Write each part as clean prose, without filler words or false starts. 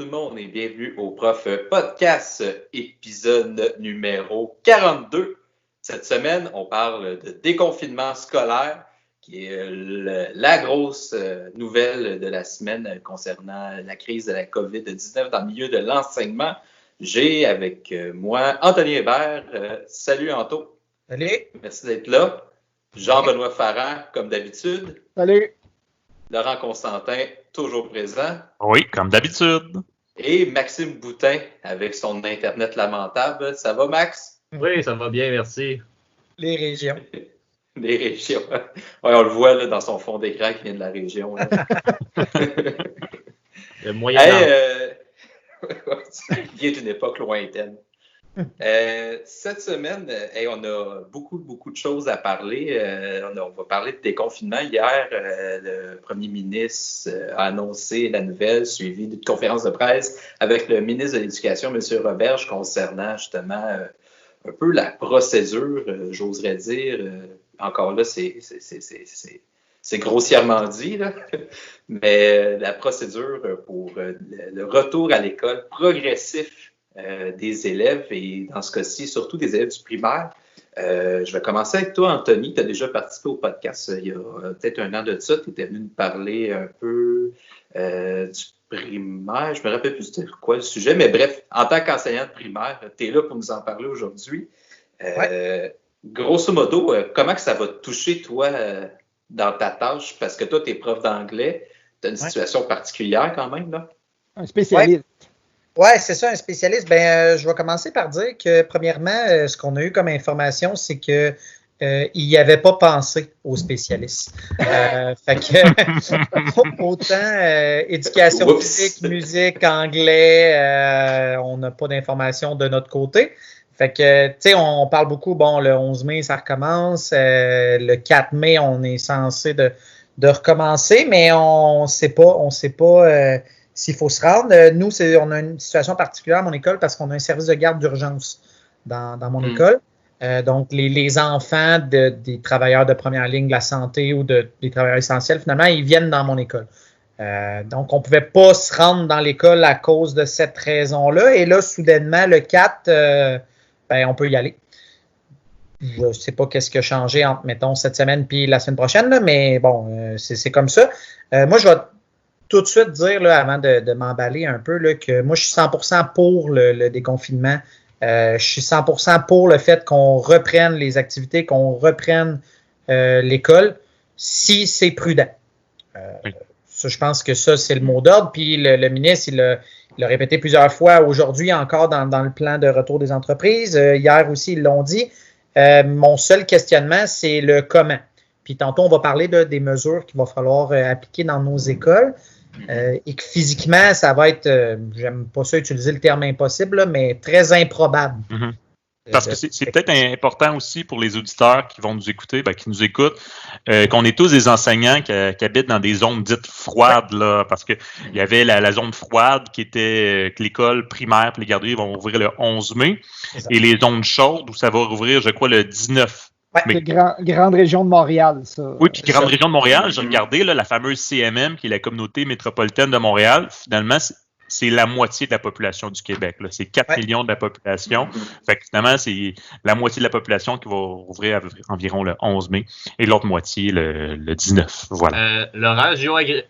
tout le monde et bienvenue au Prof Podcast, épisode numéro 42. Cette semaine, on parle de déconfinement scolaire, qui est la grosse nouvelle de la semaine concernant la crise de la COVID-19 dans le milieu de l'enseignement. J'ai avec moi Anthony Hébert. Salut Anto. Salut. Merci d'être là. Jean-Benoît Farrand, comme d'habitude. Salut. Laurent Constantin, toujours présent. Oui, comme d'habitude. Et Maxime Boutin, avec son Internet lamentable. Ça va, Max? Oui, ça va bien, merci. Les régions. Les régions. Ouais, on le voit là, dans son fond d'écran qui vient de la région. Le moyen Il vient d'une époque lointaine. Cette semaine, on a beaucoup de choses à parler. On va parler de déconfinement. Hier, le premier ministre a annoncé la nouvelle, suivie d'une conférence de presse avec le ministre de l'Éducation, M. Roberge, concernant justement un peu la procédure, j'oserais dire. Encore là, c'est grossièrement dit, là. Mais la procédure pour le retour à l'école progressif des élèves, et dans ce cas-ci, surtout des élèves du primaire. Je vais commencer avec toi, Anthony. Tu as déjà participé au podcast il y a peut-être un an de ça. Tu étais venu nous parler un peu du primaire. Je me rappelle plus c'était quoi le sujet, mais bref, en tant qu'enseignant de primaire, tu es là pour nous en parler aujourd'hui. Ouais. Grosso modo, comment que ça va te toucher, toi, dans ta tâche? Parce que toi, tu es prof d'anglais. Tu as une situation particulière quand même, là. Un spécialiste. Oui, c'est ça, un spécialiste. Je vais commencer par dire que, premièrement, ce qu'on a eu comme information, c'est que il n'y avait pas pensé aux spécialistes. Fait que, autant éducation physique, musique, anglais, on n'a pas d'informations de notre côté. Fait que, tu sais, on parle beaucoup, le 11 mai, ça recommence. Le 4 mai, on est censé de recommencer, mais on sait pas s'il faut se rendre. Nous, on a une situation particulière à mon école parce qu'on a un service de garde d'urgence dans mon école. Donc, les enfants des travailleurs de première ligne de la santé ou des travailleurs essentiels, finalement, ils viennent dans mon école. Donc, on ne pouvait pas se rendre dans l'école à cause de cette raison-là. Et là, soudainement, le 4, on peut y aller. Je ne sais pas qu'est-ce qui a changé entre, mettons, cette semaine puis la semaine prochaine, là, mais bon, c'est comme ça. Moi, je vais tout de suite dire, là, avant de m'emballer un peu, là, que moi, je suis 100% pour le déconfinement. Je suis 100% pour le fait qu'on reprenne les activités, qu'on reprenne l'école, si c'est prudent. Oui. Ça, je pense que ça, c'est le mot d'ordre. Puis le ministre, il l'a répété plusieurs fois aujourd'hui encore dans le plan de retour des entreprises. Hier aussi, ils l'ont dit. Mon seul questionnement, c'est le comment. Puis tantôt, on va parler des mesures qu'il va falloir appliquer dans nos écoles. Et que physiquement, ça va être, j'aime pas ça utiliser le terme impossible, là, mais très improbable. Mm-hmm. Parce que c'est peut-être important aussi pour les auditeurs qui vont nous écouter, qui nous écoutent, qu'on est tous des enseignants qui habitent dans des zones dites froides, là, parce que il y avait la zone froide qui était que l'école primaire et les garderies vont ouvrir le 11 mai, et les zones chaudes où ça va rouvrir, je crois, le 19. Ouais, mais grande région de Montréal, ça. Oui, puis grande région de Montréal, j'ai regardé là, la fameuse CMM, qui est la communauté métropolitaine de Montréal. Finalement, c'est la moitié de la population du Québec. Là. C'est 4 millions de la population. Fait que finalement, c'est la moitié de la population qui va rouvrir environ le 11 mai et l'autre moitié le 19. Voilà. Laurent,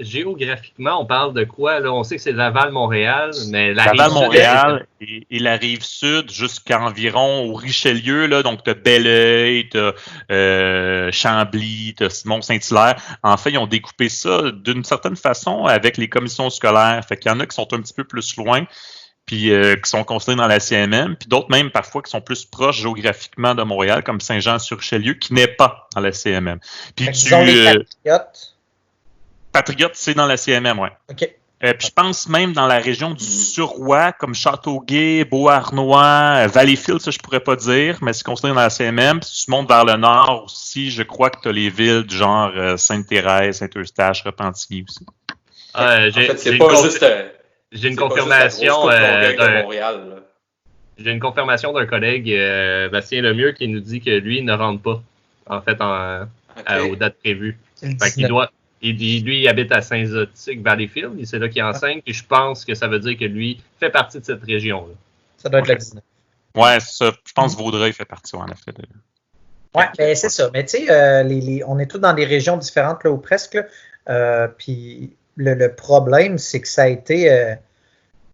géographiquement, on parle de quoi? Là? On sait que c'est Laval-Montréal, mais Laval-Montréal et la rive sud jusqu'à environ au Richelieu. Là, donc, tu as Belleuil, tu as Chambly, tu as Mont-Saint-Hilaire. En fait, ils ont découpé ça d'une certaine façon avec les commissions scolaires. Fait qu'il y en a qui sont un petit peu plus loin, puis qui sont considérés dans la CMM, puis d'autres même parfois qui sont plus proches géographiquement de Montréal, comme Saint-Jean-sur-Richelieu, qui n'est pas dans la CMM. Puis les Patriotes. Patriotes, c'est dans la CMM, oui. OK. Puis je pense même dans la région du Suroît, comme Châteauguay, Beauharnois, Valleyfield, ça je pourrais pas dire, mais c'est considéré dans la CMM. Puis si tu montes vers le nord aussi, je crois que tu as les villes du genre Sainte-Thérèse, Saint-Eustache, Repentigny aussi. En fait, c'est pas juste... J'ai une confirmation de Montréal. Là. J'ai une confirmation d'un collègue, Bastien Lemieux, qui nous dit que lui ne rentre pas, en fait, aux dates prévues. Fait qu'il doit Lui, il habite à Saint-Zotique, Valleyfield. C'est là qu'il enseigne. Puis je pense que ça veut dire que lui fait partie de cette région-là. Ça doit être la 19. Ouais, c'est ça. Je pense que Vaudreuil fait partie, en effet. Oui, ben, c'est ça. Mais tu sais, on est tous dans des régions différentes, là, ou presque. Puis le problème, c'est que ça a été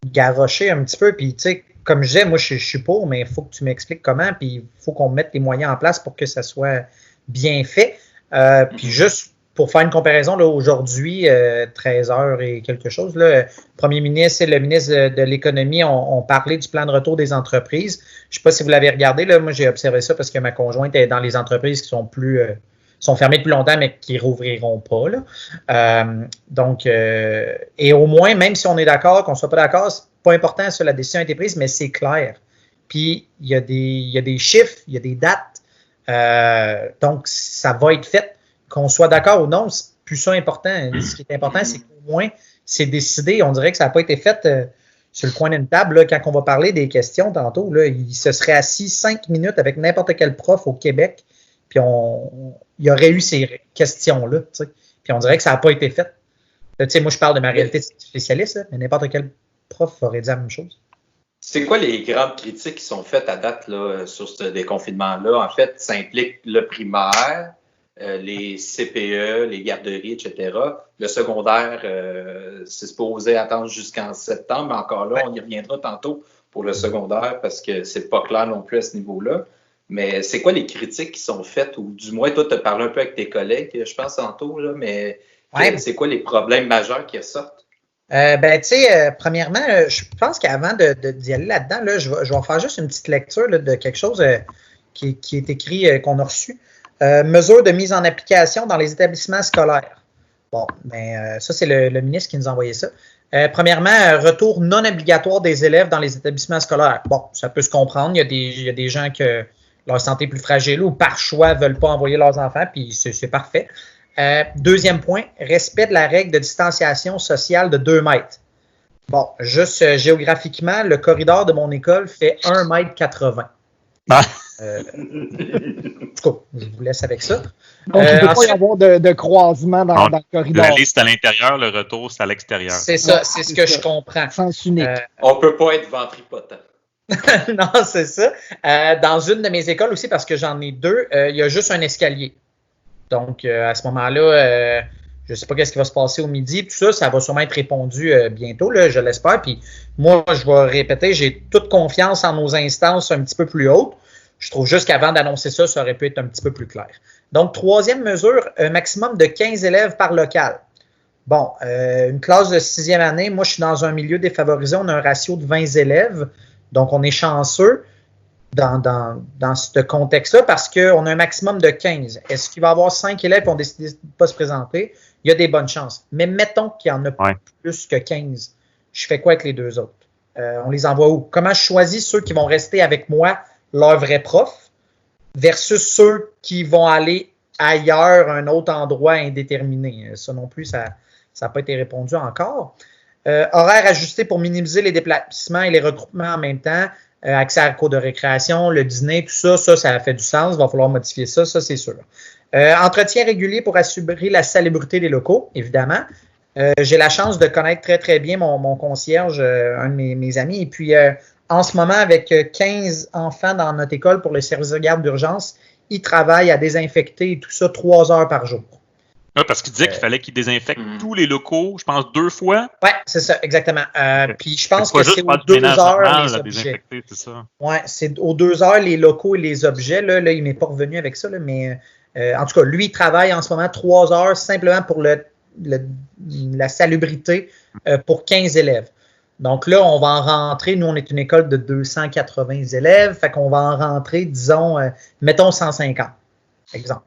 garroché un petit peu. Puis tu sais, comme je disais, moi, je suis pour, mais il faut que tu m'expliques comment. Puis il faut qu'on mette les moyens en place pour que ça soit bien fait. Puis juste pour faire une comparaison, là, aujourd'hui, 13h et quelque chose, là, le premier ministre et le ministre de l'Économie ont parlé du plan de retour des entreprises. Je ne sais pas si vous l'avez regardé, là, moi j'ai observé ça parce que ma conjointe est dans les entreprises qui sont fermées depuis longtemps, mais qui ne rouvriront pas. Là. Et au moins, même si on est d'accord, qu'on ne soit pas d'accord, c'est pas important si la décision a été prise, mais c'est clair. Puis il y a des chiffres, il y a des dates. Donc, ça va être fait. Qu'on soit d'accord ou non, c'est plus ça important. Ce qui est important, c'est qu'au moins, c'est décidé. On dirait que ça n'a pas été fait sur le coin d'une table. Là, quand on va parler des questions tantôt, là, il se serait assis 5 minutes avec n'importe quel prof au Québec, puis il y aurait eu ces questions-là. T'sais. Puis on dirait que ça n'a pas été fait. Là, moi, je parle de ma réalité de spécialiste, là, mais n'importe quel prof aurait dit la même chose. C'est quoi les grandes critiques qui sont faites à date là, sur ce déconfinement-là? En fait, ça implique le primaire, les CPE, les garderies, etc. Le secondaire, c'est supposé attendre jusqu'en septembre, mais encore là, on y reviendra tantôt pour le secondaire parce que c'est pas clair non plus à ce niveau-là. Mais c'est quoi les critiques qui sont faites, ou du moins, toi, tu as parlé un peu avec tes collègues, je pense, tantôt, là, mais c'est quoi les problèmes majeurs qui ressortent? Ben, tu sais, premièrement, je pense qu'avant d'y aller là-dedans, là, je vais faire juste une petite lecture là, de quelque chose qui est écrit, qu'on a reçu. Mesures de mise en application dans les établissements scolaires. Bon, ben, ça, c'est le ministre qui nous a envoyé ça. Premièrement, retour non obligatoire des élèves dans les établissements scolaires. Bon, ça peut se comprendre. Il y a des gens que leur santé est plus fragile ou par choix ne veulent pas envoyer leurs enfants, puis c'est parfait. Deuxième point, respect de la règle de distanciation sociale de 2 mètres. Bon, juste géographiquement, le corridor de mon école fait 1,80 m. En tout cas, je vous laisse avec ça. Donc, il ne peut pas y avoir de croisement dans le corridor. La liste à l'intérieur, le retour, c'est à l'extérieur. C'est ça, c'est ce que je comprends. Sens unique. On ne peut pas être ventripotent. Non, c'est ça. Dans une de mes écoles aussi, parce que j'en ai 2, il y a juste un escalier. Donc, à ce moment-là, je ne sais pas ce qui va se passer au midi. Tout ça, ça va sûrement être répondu bientôt, là, je l'espère. Puis moi, je vais répéter, j'ai toute confiance en nos instances un petit peu plus hautes. Je trouve juste qu'avant d'annoncer ça, ça aurait pu être un petit peu plus clair. Donc, troisième mesure, un maximum de 15 élèves par local. Bon, une classe de 6e année, moi, je suis dans un milieu défavorisé, on a un ratio de 20 élèves. Donc, on est chanceux dans ce contexte-là parce qu'on a un maximum de 15. Est-ce qu'il va y avoir 5 élèves qui ont décidé de ne pas se présenter? Il y a des bonnes chances. Mais mettons qu'il y en a plus que 15. Je fais quoi avec les 2 autres? On les envoie où? Comment je choisis ceux qui vont rester avec moi, leur vrai prof, versus ceux qui vont aller ailleurs, un autre endroit indéterminé? Ça non plus, ça n'a pas été répondu encore. Horaire ajusté pour minimiser les déplacements et les regroupements en même temps. Accès à la cour de récréation, le dîner, tout ça, ça fait du sens. Il va falloir modifier ça c'est sûr. Entretien régulier pour assurer la salubrité des locaux, évidemment. J'ai la chance de connaître très, très bien mon concierge, un de mes amis. Et puis, en ce moment, avec 15 enfants dans notre école pour le service de garde d'urgence, il travaille à désinfecter et tout ça 3 heures par jour. Oui, parce qu'il disait qu'il fallait qu'il désinfecte tous les locaux, je pense 2 fois. Oui, c'est ça, exactement. Puis je pense que c'est aux 2 heures les objets. Oui, c'est aux 2 heures les locaux et les objets. Là il m'est pas revenu avec ça, là, mais en tout cas, lui, il travaille en ce moment 3 heures simplement pour la salubrité pour 15 élèves. Donc là, on va en rentrer, nous, on est une école de 280 élèves, fait qu'on va en rentrer, disons, mettons 150, exemple.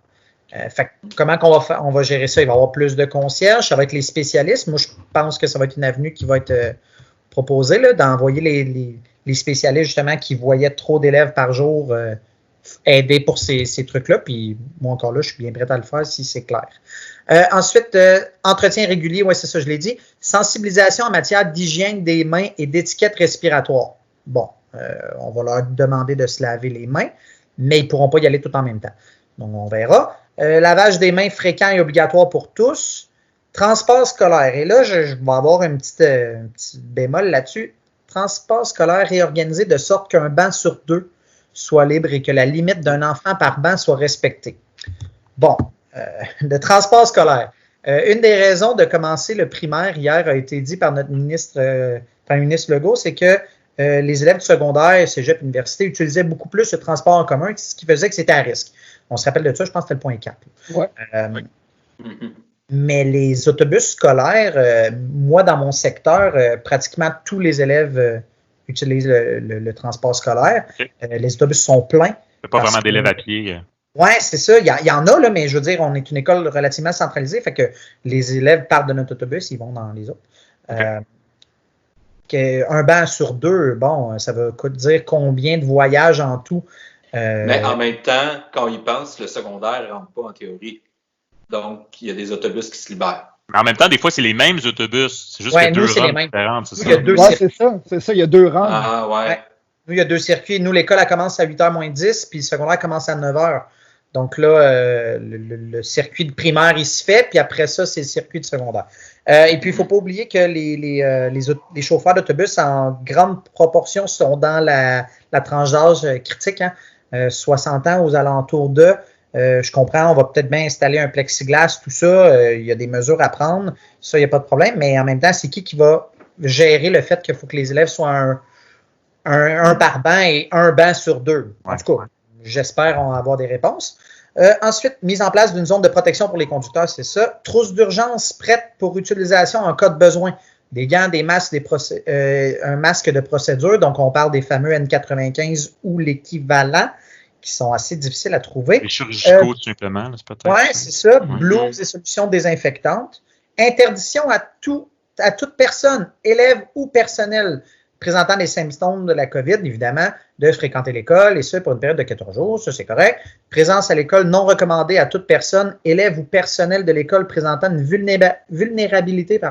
Fait comment on va gérer ça? Il va y avoir plus de concierges, ça va être les spécialistes. Moi, je pense que ça va être une avenue qui va être proposée, là, d'envoyer les spécialistes, justement, qui voyaient trop d'élèves par jour aider pour ces trucs-là. Puis moi, encore là, je suis bien prêt à le faire si c'est clair. Ensuite, entretien régulier, oui, c'est ça, je l'ai dit. Sensibilisation en matière d'hygiène des mains et d'étiquette respiratoire. Bon, on va leur demander de se laver les mains, mais ils ne pourront pas y aller tout en même temps. Donc, on verra. Lavage des mains fréquent et obligatoire pour tous. Transport scolaire. Et là, je vais avoir un petit bémol là-dessus. Transport scolaire réorganisé de sorte qu'un banc sur 2 soit libre et que la limite d'un enfant par banc soit respectée. Bon, le transport scolaire. Une des raisons de commencer le primaire hier a été dit par notre Premier ministre Legault, c'est que les élèves du secondaire, cégep, université utilisaient beaucoup plus le transport en commun, ce qui faisait que c'était à risque. On se rappelle de ça, je pense que c'était le point 4. Ouais. Mais les autobus scolaires, moi, dans mon secteur, pratiquement tous les élèves utilisent le transport scolaire. Okay. Les autobus sont pleins. Il n'y a pas vraiment d'élèves à pied. Oui, c'est ça. Il y en a, là, mais je veux dire, on est une école relativement centralisée, fait que les élèves partent de notre autobus, ils vont dans les autres. Okay. Un banc sur 2, bon, ça veut dire combien de voyages en tout. Mais en même temps, quand ils pensent, le secondaire ne rentre pas en théorie. Donc, il y a des autobus qui se libèrent. Mais en même temps, des fois, c'est les mêmes autobus. C'est juste qu'il y a deux rampes différentes. C'est ça. Il y a 2 rampes. Ah, ouais. Nous, il y a 2 circuits. Nous, l'école, elle commence à 8h moins 10, puis le secondaire commence à 9h. Donc là, le circuit de primaire, il se fait, puis après ça, c'est le circuit de secondaire. Et puis, il ne faut pas oublier que les chauffeurs d'autobus, en grande proportion, sont dans la tranche d'âge critique, 60 ans aux alentours d'eux. Je comprends, on va peut-être bien installer un plexiglas, tout ça. Il y a des mesures à prendre. Ça, il n'y a pas de problème. Mais en même temps, c'est qui va gérer le fait qu'il faut que les élèves soient un par banc et un banc sur 2? En tout cas, j'espère on va avoir des réponses. Ensuite, mise en place d'une zone de protection pour les conducteurs, c'est ça. Trousse d'urgence prête pour utilisation en cas de besoin. Des gants, des masques, un masque de procédure. Donc, on parle des fameux N95 ou l'équivalent, qui sont assez difficiles à trouver. Les chirurgicaux, tout simplement. Oui, c'est ça. Blouses et solutions désinfectantes. Interdiction à toute personne, élève ou personnel présentant des symptômes de la COVID, évidemment, de fréquenter l'école, et ça pour une période de 14 jours, ça c'est correct. Présence à l'école non recommandée à toute personne, élève ou personnel de l'école présentant une vulnérabilité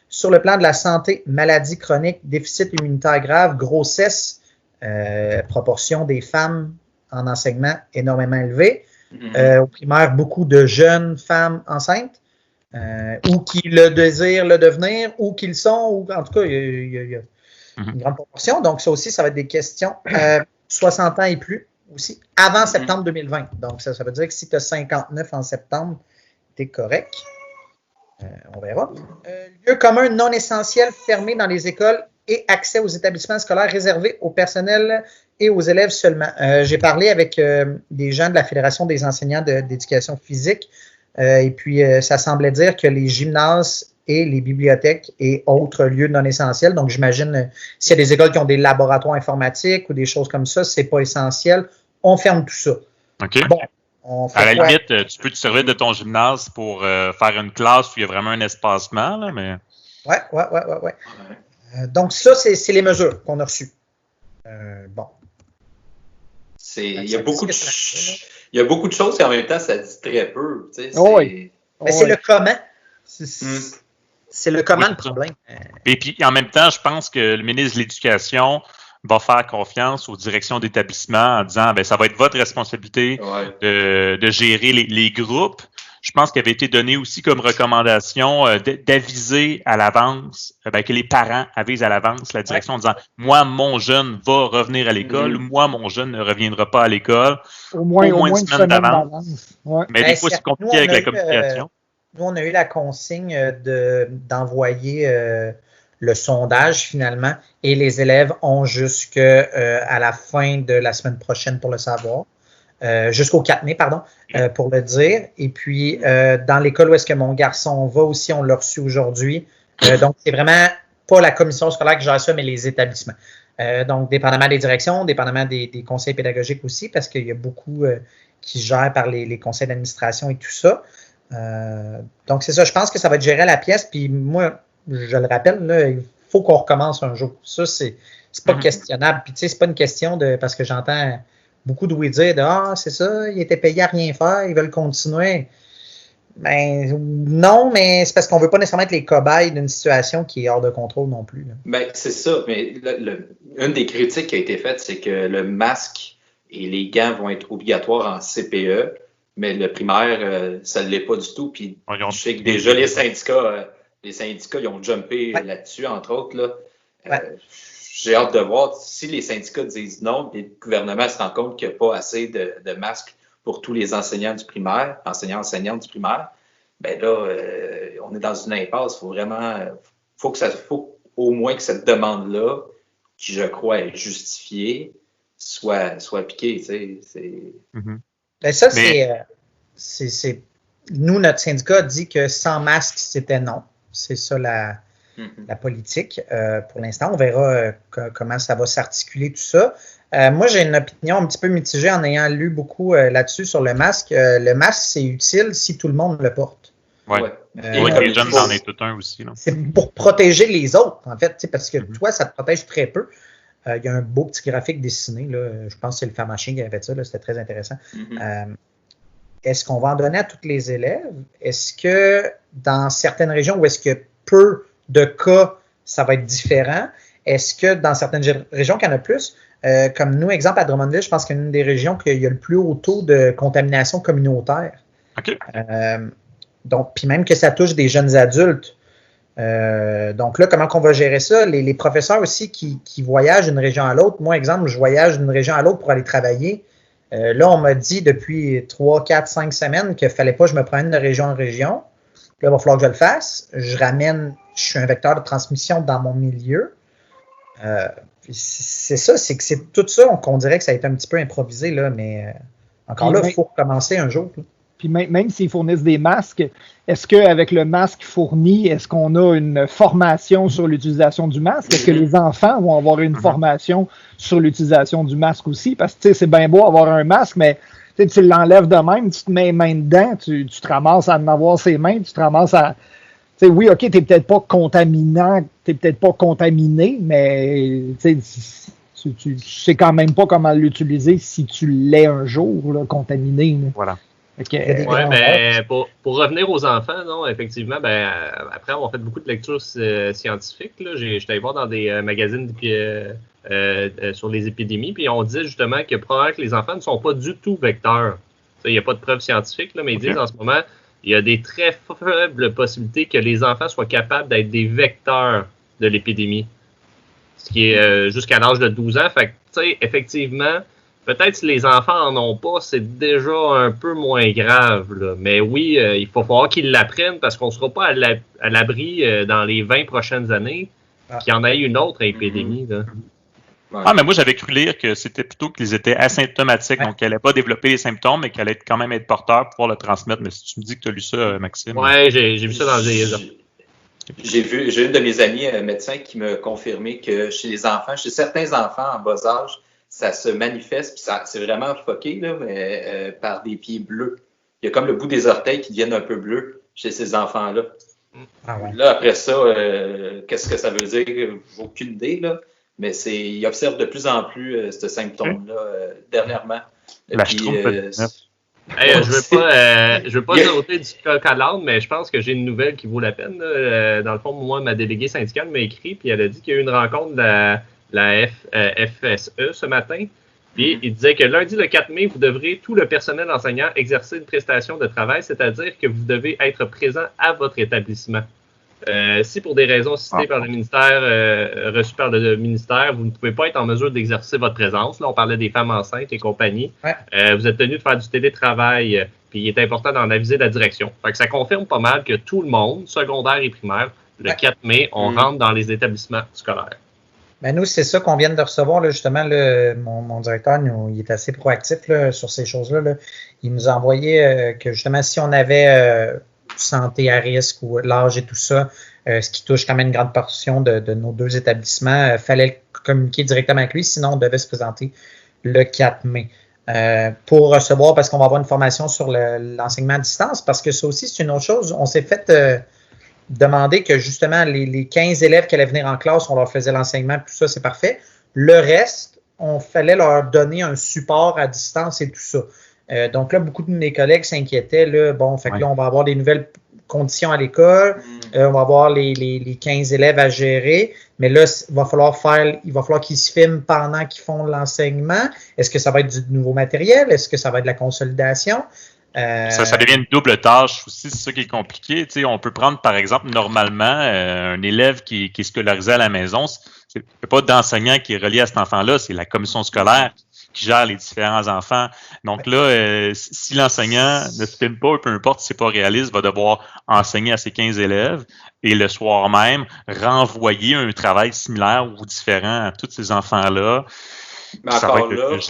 sur le plan de la santé, maladie chronique, déficit immunitaire grave, grossesse, proportion des femmes en enseignement énormément élevée. Au primaire, beaucoup de jeunes femmes enceintes, ou qui le désirent le devenir, ou qui le sont, ou en tout cas, il y a une grande proportion. Donc, ça aussi, ça va être des questions 60 ans et plus aussi, avant septembre 2020. Donc, ça veut dire que si tu as 59 en septembre, tu es correct. On verra. Lieu commun non essentiel fermé dans les écoles et accès aux établissements scolaires réservés au personnel et aux élèves seulement. J'ai parlé avec des gens de la Fédération des enseignants d'éducation physique et puis ça semblait dire que les gymnases et les bibliothèques et autres lieux non essentiels, donc j'imagine s'il y a des écoles qui ont des laboratoires informatiques ou des choses comme ça, c'est pas essentiel, on ferme tout ça. OK. Bon, à la limite, tu peux te servir de ton gymnase pour faire une classe où il y a vraiment un espacement, là, mais... Ouais. Donc, ça, c'est les mesures qu'on a reçues. Bon. Il y a beaucoup de choses et en même temps, ça dit très peu. Tu sais, Mais c'est le comment. C'est le comment le problème. Et puis, en même temps, je pense que le ministre de l'Éducation va faire confiance aux directions d'établissement en disant ça va être votre responsabilité de gérer les groupes. Je pense qu'il avait été donné aussi comme recommandation d'aviser à l'avance, que les parents avisent à l'avance la direction en disant moi, mon jeune va revenir à l'école, moi, mon jeune ne reviendra pas à l'école. Au moins une semaine d'avance. Mais des fois, c'est compliqué avec la communication. Nous, on a eu la consigne d'envoyer le sondage finalement et les élèves ont jusqu'à la fin de la semaine prochaine pour le savoir. Jusqu'au 4 mai, pour le dire. Et puis, dans l'école où est-ce que mon garçon va aussi, on l'a reçu aujourd'hui. Donc, c'est vraiment pas la commission scolaire qui gère ça, mais les établissements. Donc, dépendamment des directions, dépendamment des conseils pédagogiques aussi, parce qu'il y a beaucoup qui gèrent par les conseils d'administration et tout ça. Donc, c'est ça. Je pense que ça va être géré à la pièce. Puis moi, je le rappelle, là, il faut qu'on recommence un jour. Ça, c'est pas questionnable. Puis, tu sais, c'est pas une question parce que j'entends beaucoup de oui dire c'est ça, il était payé à rien faire, ils veulent continuer. Ben non, mais c'est parce qu'on ne veut pas nécessairement être les cobayes d'une situation qui est hors de contrôle non plus. Ben, c'est ça, mais une des critiques qui a été faite, c'est que le masque et les gants vont être obligatoires en CPE. Mais le primaire, ça ne l'est pas du tout. Puis je sais que déjà les syndicats, ils ont jumpé là-dessus, entre autres. Là. J'ai hâte de voir si les syndicats disent non, et le gouvernement se rend compte qu'il n'y a pas assez de masques pour tous les enseignants du primaire, enseignantes du primaire. Ben là, on est dans une impasse. Faut au moins que cette demande-là, qui je crois est justifiée, soit appliquée. Tu sais, Ben ça, c'est nous, notre syndicat dit que sans masque, c'était non. C'est ça la politique. Pour l'instant, on verra comment ça va s'articuler tout ça. Moi, j'ai une opinion un petit peu mitigée en ayant lu beaucoup là-dessus sur le masque. Le masque, c'est utile si tout le monde le porte. Oui. Les jeunes, c'en est tout un aussi. Là. C'est pour protéger les autres, en fait, parce que toi, ça te protège très peu. Il y a un beau petit graphique dessiné. Là, je pense que c'est le pharmacien qui avait fait ça. Là, c'était très intéressant. Est-ce qu'on va en donner à tous les élèves? Est-ce que dans certaines régions où est-ce que peu de cas, ça va être différent? Est-ce que dans certaines régions qu'il y en a plus? Comme nous, exemple, à Drummondville, je pense qu'il y a une des régions qu'il y a le plus haut taux de contamination communautaire. OK. Donc, puis même que ça touche des jeunes adultes. Donc là, comment on va gérer ça? Les professeurs aussi qui voyagent d'une région à l'autre. Moi, exemple, je voyage d'une région à l'autre pour aller travailler. Là, on m'a dit depuis 3, 4, 5 semaines qu'il ne fallait pas que je me promène de région en région. Là, il va falloir que je le fasse. Je suis un vecteur de transmission dans mon milieu. C'est ça, c'est que c'est tout ça qu'on dirait que ça a été un petit peu improvisé, là, mais encore là, il faut recommencer un jour. Là. Puis même s'ils fournissent des masques, est-ce qu'avec le masque fourni, est-ce qu'on a une formation sur l'utilisation du masque? Est-ce que les enfants vont avoir une formation sur l'utilisation du masque aussi? Parce que c'est bien beau avoir un masque, mais tu l'enlèves de même, tu te mets les mains dedans, tu te ramasses à en avoir ses mains, tu te ramasses à... oui, OK, t'es peut-être pas contaminant, t'es peut-être pas contaminé, mais tu sais quand même pas comment l'utiliser si tu l'es un jour, là, contaminé. Là. Voilà. Okay. Oui, mais pour revenir aux enfants, non, effectivement, après avoir fait beaucoup de lectures scientifiques, j'étais allé voir dans des magazines sur les épidémies, puis on disait justement que probablement que les enfants ne sont pas du tout vecteurs. Il n'y a pas de preuves scientifiques, là, mais ils disent en ce moment, il y a des très faibles possibilités que les enfants soient capables d'être des vecteurs de l'épidémie. Ce qui est jusqu'à l'âge de 12 ans. Fait que, tu sais, effectivement, peut-être si les enfants en ont pas, c'est déjà un peu moins grave. Là. Mais oui, il faut falloir qu'ils l'apprennent parce qu'on ne sera pas à l'abri dans les 20 prochaines années qu'il y en ait une autre épidémie. Là. Ouais. Ah, mais moi, j'avais cru lire que c'était plutôt qu'ils étaient asymptomatiques, donc qu'ils n'allaient pas développer les symptômes, mais qu'ils allaient quand même être porteurs pour pouvoir le transmettre. Mais si tu me dis que tu as lu ça, Maxime. Oui, j'ai vu ça dans des... J'ai une de mes amies médecins qui m'a confirmé que chez certains enfants en bas âge, ça se manifeste, puis c'est vraiment fucké, là, mais par des pieds bleus. Il y a comme le bout des orteils qui deviennent un peu bleus chez ces enfants-là. Ah ouais. Là, après ça, qu'est-ce que ça veut dire? Aucune idée, là. Mais ils observent de plus en plus ce symptôme-là dernièrement. Je veux pas sauter du coq à l'âne, mais je pense que j'ai une nouvelle qui vaut la peine. Là. Dans le fond, moi, ma déléguée syndicale m'a écrit, puis elle a dit qu'il y a eu une rencontre de la FSE ce matin. Puis il disait que lundi, le 4 mai, vous devrez, tout le personnel enseignant, exercer une prestation de travail, c'est-à-dire que vous devez être présent à votre établissement. Si pour des raisons citées par le ministère, reçues par le ministère, vous ne pouvez pas être en mesure d'exercer votre présence, là on parlait des femmes enceintes et compagnie, vous êtes tenu de faire du télétravail, puis il est important d'en aviser la direction. Fait que ça confirme pas mal que tout le monde, secondaire et primaire, le 4 mai, on rentre dans les établissements scolaires. Ben nous, c'est ça qu'on vient de recevoir, là, justement, mon directeur, il est assez proactif là, sur ces choses-là. Là. Il nous a envoyé que justement, si on avait santé à risque ou l'âge et tout ça, ce qui touche quand même une grande portion de nos deux établissements, fallait communiquer directement avec lui, sinon on devait se présenter le 4 mai. Pour recevoir, parce qu'on va avoir une formation sur l'enseignement à distance, parce que ça aussi, c'est une autre chose. On s'est fait demander que justement les 15 élèves qui allaient venir en classe, on leur faisait l'enseignement, tout ça, c'est parfait. Le reste, on fallait leur donner un support à distance et tout ça. Donc là, beaucoup de mes collègues s'inquiétaient. Là, fait que là, on va avoir des nouvelles conditions à l'école. On va avoir les 15 élèves à gérer. Mais là, il va falloir qu'ils se filment pendant qu'ils font l'enseignement. Est-ce que ça va être du nouveau matériel? Est-ce que ça va être de la consolidation? Ça devient une double tâche aussi, c'est ça qui est compliqué. Tu sais, on peut prendre, par exemple, normalement, un élève qui est scolarisé à la maison, c'est pas d'enseignant qui est relié à cet enfant-là, c'est la commission scolaire qui gère les différents enfants. Donc là, si l'enseignant ne se filme pas, peu importe si c'est pas réaliste, va devoir enseigner à ses 15 élèves et le soir même, renvoyer un travail similaire ou différent à tous ces enfants-là. Mais encore là, il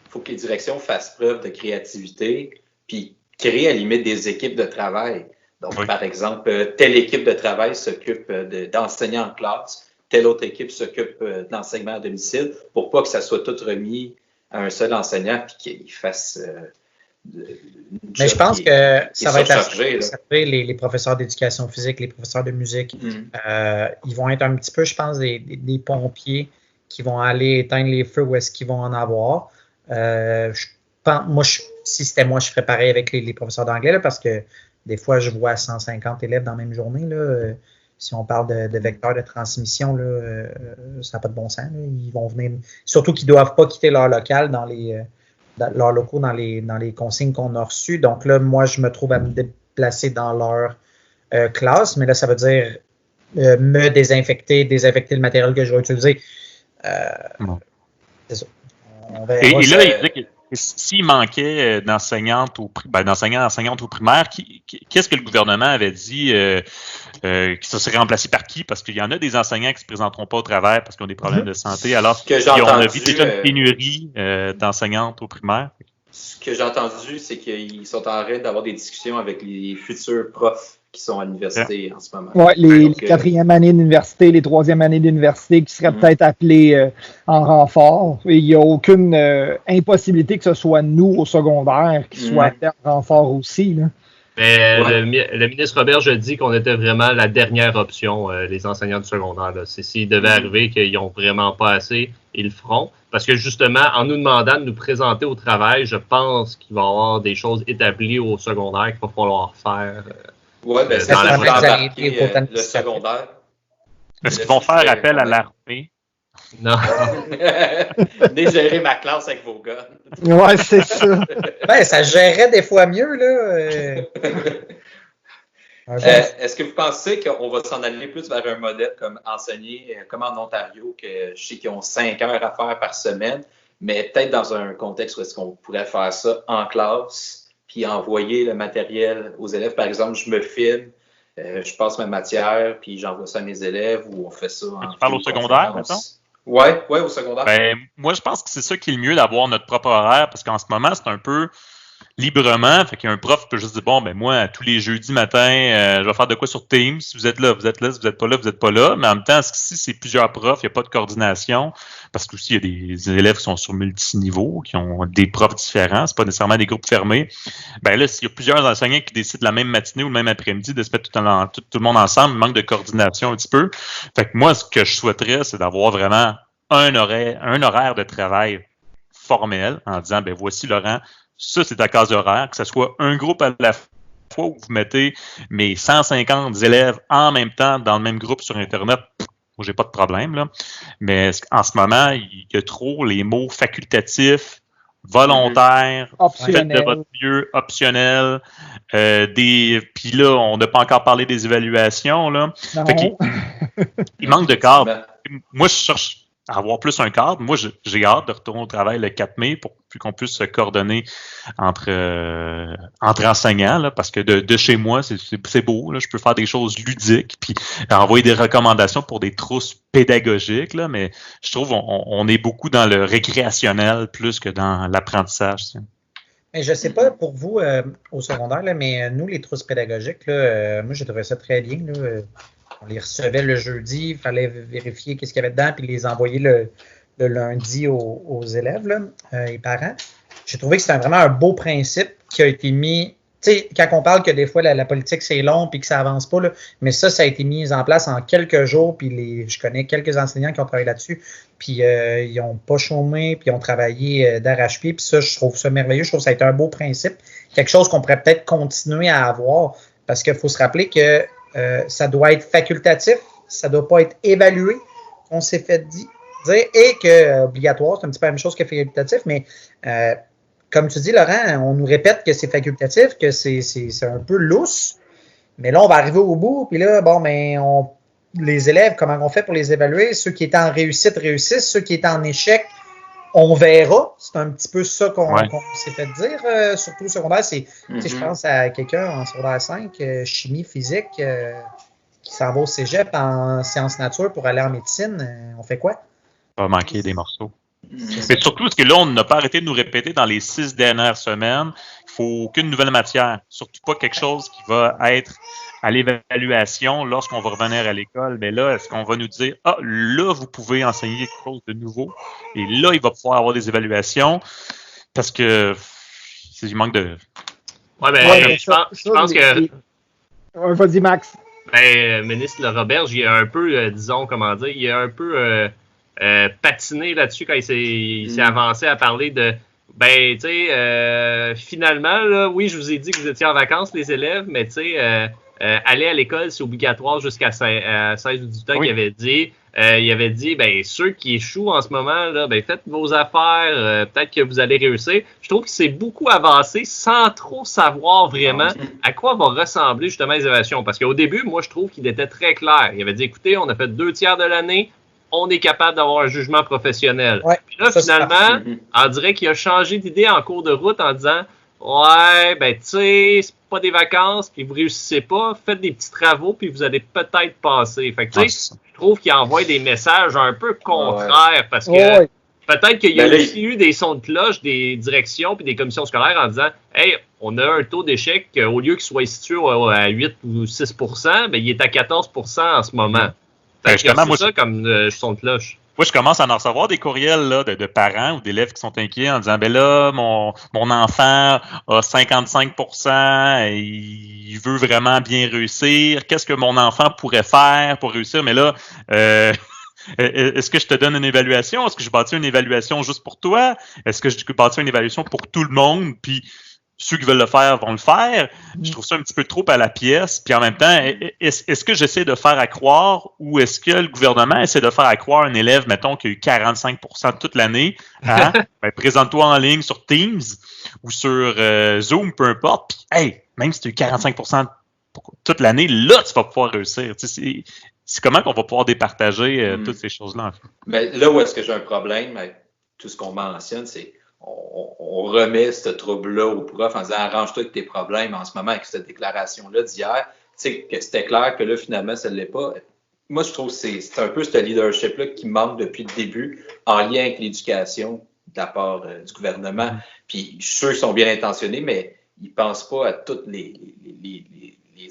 faut que les directions fassent preuve de créativité puis créer à la limite des équipes de travail. Donc, par exemple, telle équipe de travail s'occupe d'enseigner en classe, telle autre équipe s'occupe de l'enseignement à domicile pour pas que ça soit tout remis à un seul enseignant puis qu'il fasse mais je pense que ça va être assez les professeurs d'éducation physique, les professeurs de musique. Ils vont être un petit peu, je pense, des pompiers qui vont aller éteindre les feux où est-ce qu'ils vont en avoir. Si c'était moi, je ferais pareil avec les professeurs d'anglais, là, parce que des fois, je vois 150 élèves dans la même journée. Là, si on parle de vecteurs de transmission, là, ça n'a pas de bon sens. Là. Ils vont venir, surtout qu'ils ne doivent pas quitter leur local leurs locaux dans les consignes qu'on a reçues. Donc là, moi, je me trouve à me déplacer dans leur classe, mais là, ça veut dire me désinfecter le matériel que je vais utiliser. C'est ça. Et là, il dit que s'il manquait d'enseignantes au primaire, qu'est-ce que le gouvernement avait dit que ça serait remplacé par qui? Parce qu'il y en a des enseignants qui ne se présenteront pas au travail parce qu'ils ont des problèmes de santé, alors qu'on a vu déjà une pénurie d'enseignantes au primaire. Ce que j'ai entendu, c'est qu'ils sont en train d'avoir des discussions avec les futurs profs qui sont à l'université en ce moment. Oui, les quatrième années d'université, les troisième années d'université qui seraient peut-être appelés en renfort. Et il n'y a aucune impossibilité que ce soit nous au secondaire qui soient appelés en renfort aussi. Là. Mais le ministre Robert a dit qu'on était vraiment la dernière option, les enseignants du secondaire. S'il devait arriver qu'ils n'ont vraiment pas assez, ils le feront. Parce que justement, en nous demandant de nous présenter au travail, je pense qu'il va y avoir des choses établies au secondaire qu'il va falloir faire. Oui, bien, c'est ça, le secondaire. Est-ce qu'ils vont faire appel à l'armée? Non. Venez gérer ma classe avec vos gars. Ouais, c'est ça. Ben, ça gérerait des fois mieux, là. Est-ce que vous pensez qu'on va s'en aller plus vers un modèle comme enseigner, comme en Ontario, que je sais qu'ils ont 5 heures à faire par semaine, mais peut-être dans un contexte où est-ce qu'on pourrait faire ça en classe, puis envoyer le matériel aux élèves. Par exemple, je me filme, je passe ma matière, puis j'envoie ça à mes élèves, ou on fait ça en... Tu parles au secondaire, maintenant? Oui, au secondaire. Ben, moi, je pense que c'est ça qui est le mieux d'avoir notre propre horaire, parce qu'en ce moment, c'est un peu librement. Fait qu'il y a un prof qui peut juste dire, bon, ben moi, tous les jeudis matin, je vais faire de quoi sur Teams. Si vous êtes là, vous êtes là. Si vous n'êtes pas là, vous n'êtes pas là. Mais en même temps, si c'est plusieurs profs, il n'y a pas de coordination. Parce qu'aussi, il y a des élèves qui sont sur multiniveaux, qui ont des profs différents. C'est pas nécessairement des groupes fermés. Ben là, s'il y a plusieurs enseignants qui décident la même matinée ou le même après-midi de se mettre tout le monde ensemble, il manque de coordination un petit peu. Fait que moi, ce que je souhaiterais, c'est d'avoir vraiment un horaire de travail formel en disant, ben voici, Laurent, ça, c'est ta case horaire, que ce soit un groupe à la fois où vous mettez mes 150 élèves en même temps dans le même groupe sur Internet. Moi, j'ai pas de problème, là. Mais en ce moment, il y a trop les mots facultatifs, volontaires, faites de votre mieux, optionnel. Puis là, on n'a pas encore parlé des évaluations, là. Il manque de cadre. Moi, je cherche à avoir plus un cadre. Moi, j'ai hâte de retourner au travail le 4 mai pour qu'on puisse se coordonner entre enseignants, là, parce que de chez moi, c'est beau. Là, je peux faire des choses ludiques, puis envoyer des recommandations pour des trousses pédagogiques, là, mais je trouve on est beaucoup dans le récréationnel plus que dans l'apprentissage. Mais je ne sais pas pour vous au secondaire, là, mais nous, les trousses pédagogiques, là, moi, j'ai trouvé ça très bien. Là. On les recevait le jeudi, il fallait vérifier qu'est-ce qu'il y avait dedans, puis les envoyer le lundi aux élèves là, et parents. J'ai trouvé que c'était vraiment un beau principe qui a été mis. Tu sais, quand on parle que des fois la politique c'est long puis que ça avance pas, là, mais ça a été mis en place en quelques jours, puis je connais quelques enseignants qui ont travaillé là-dessus, puis ils n'ont pas chômé, puis ils ont travaillé d'arrache-pied, puis ça, je trouve ça merveilleux, je trouve que ça a été un beau principe, quelque chose qu'on pourrait peut-être continuer à avoir, parce qu'il faut se rappeler que ça doit être facultatif, ça ne doit pas être évalué, on s'est fait dire, et que obligatoire, c'est un petit peu la même chose que facultatif, mais comme tu dis, Laurent, on nous répète que c'est facultatif, que c'est un peu lousse. Mais là, on va arriver au bout. Puis là, les élèves, comment on fait pour les évaluer? Ceux qui étaient en réussite réussissent. Ceux qui étaient en échec, on verra. C'est un petit peu ça qu'on s'est fait dire, surtout au secondaire. Je pense à quelqu'un en secondaire 5, chimie, physique, qui s'en va au cégep en sciences nature pour aller en médecine. On fait quoi? Ça va manquer des morceaux. Mais surtout, parce que là, on n'a pas arrêté de nous répéter dans les 6 dernières semaines, il ne faut aucune nouvelle matière. Surtout pas quelque chose qui va être à l'évaluation lorsqu'on va revenir à l'école. Mais là, est-ce qu'on va nous dire, là, vous pouvez enseigner quelque chose de nouveau. Et là, il va pouvoir avoir des évaluations parce que il manque de... Je pense que... Vas-y, Max. Ministre Roberge, il a un peu, il a un peu patiné là-dessus quand il s'est avancé à parler de finalement, là, oui, je vous ai dit que vous étiez en vacances, les élèves, mais aller à l'école, c'est obligatoire jusqu'à 16 ou 18 ans, il avait dit, ceux qui échouent en ce moment, là, faites vos affaires, peut-être que vous allez réussir. Je trouve que c'est beaucoup avancé sans trop savoir vraiment à quoi vont ressembler justement les évaluations. Parce qu'au début, moi, je trouve qu'il était très clair. Il avait dit, écoutez, on a fait 2/3 de l'année, on est capable d'avoir un jugement professionnel. Ouais, puis là, finalement, on dirait qu'il a changé d'idée en cours de route en disant, c'est pas des vacances, puis vous réussissez pas, faites des petits travaux, puis vous allez peut-être passer. Fait que, je trouve qu'il envoie des messages un peu contraires, parce que peut-être qu'il y a aussi eu des sons de cloche des directions puis des commissions scolaires en disant, hey, on a un taux d'échec, au lieu qu'il soit situé à 8 ou 6 il est à 14 en ce moment. C'est ça comme son de cloche. Moi, je commence à en recevoir des courriels là, de parents ou d'élèves qui sont inquiets en disant, mon enfant a 55%, et il veut vraiment bien réussir. Qu'est-ce que mon enfant pourrait faire pour réussir? Mais là, est-ce que je te donne une évaluation? Est-ce que je bâtis une évaluation juste pour toi? Est-ce que je bâtis une évaluation pour tout le monde? Puis ceux qui veulent le faire vont le faire. Je trouve ça un petit peu trop à la pièce. Puis en même temps, est-ce que j'essaie de faire à croire ou est-ce que le gouvernement essaie de faire à croire un élève, mettons, qui a eu 45% toute l'année, présente-toi en ligne sur Teams ou sur Zoom, peu importe. Puis, même si tu as eu 45% toute l'année, là, tu vas pouvoir réussir. C'est comment qu'on va pouvoir départager toutes ces choses-là, en fait? Mais là où est-ce que j'ai un problème avec tout ce qu'on mentionne, c'est on remet ce trouble-là au prof en disant arrange-toi avec tes problèmes en ce moment avec cette déclaration-là d'hier. Tu sais, que c'était clair que là, finalement, ça ne l'est pas. Moi, je trouve que c'est un peu ce leadership-là qui manque depuis le début en lien avec l'éducation de la part du gouvernement. Puis, je suis sûr qu'ils sont bien intentionnés, mais ils ne pensent pas à toutes les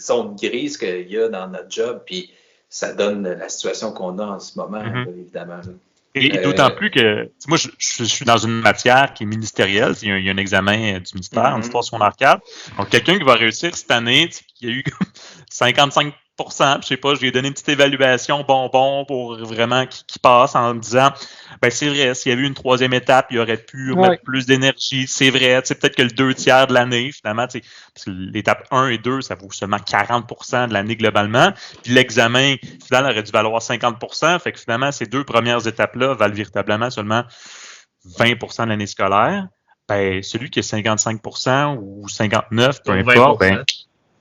zones grises qu'il y a dans notre job. Puis, ça donne la situation qu'on a en ce moment, là, évidemment. Là. Et d'autant plus que, moi, je suis dans une matière qui est ministérielle. Il y a un examen du ministère en histoire secondaire 4. Donc, quelqu'un qui va réussir cette année, qui a eu 55%, je sais pas, je lui ai donné une petite évaluation bonbon pour vraiment qu'il passe en me disant, c'est vrai, s'il y avait eu une troisième étape, il aurait pu mettre plus d'énergie. C'est vrai, peut-être que le 2/3 de l'année, finalement, parce que l'étape 1 et 2, ça vaut seulement 40% de l'année globalement. Puis l'examen final aurait dû valoir 50%. Fait que finalement, ces 2 premières étapes-là valent véritablement seulement 20% de l'année scolaire. Celui qui a 55% ou 59%, peu importe,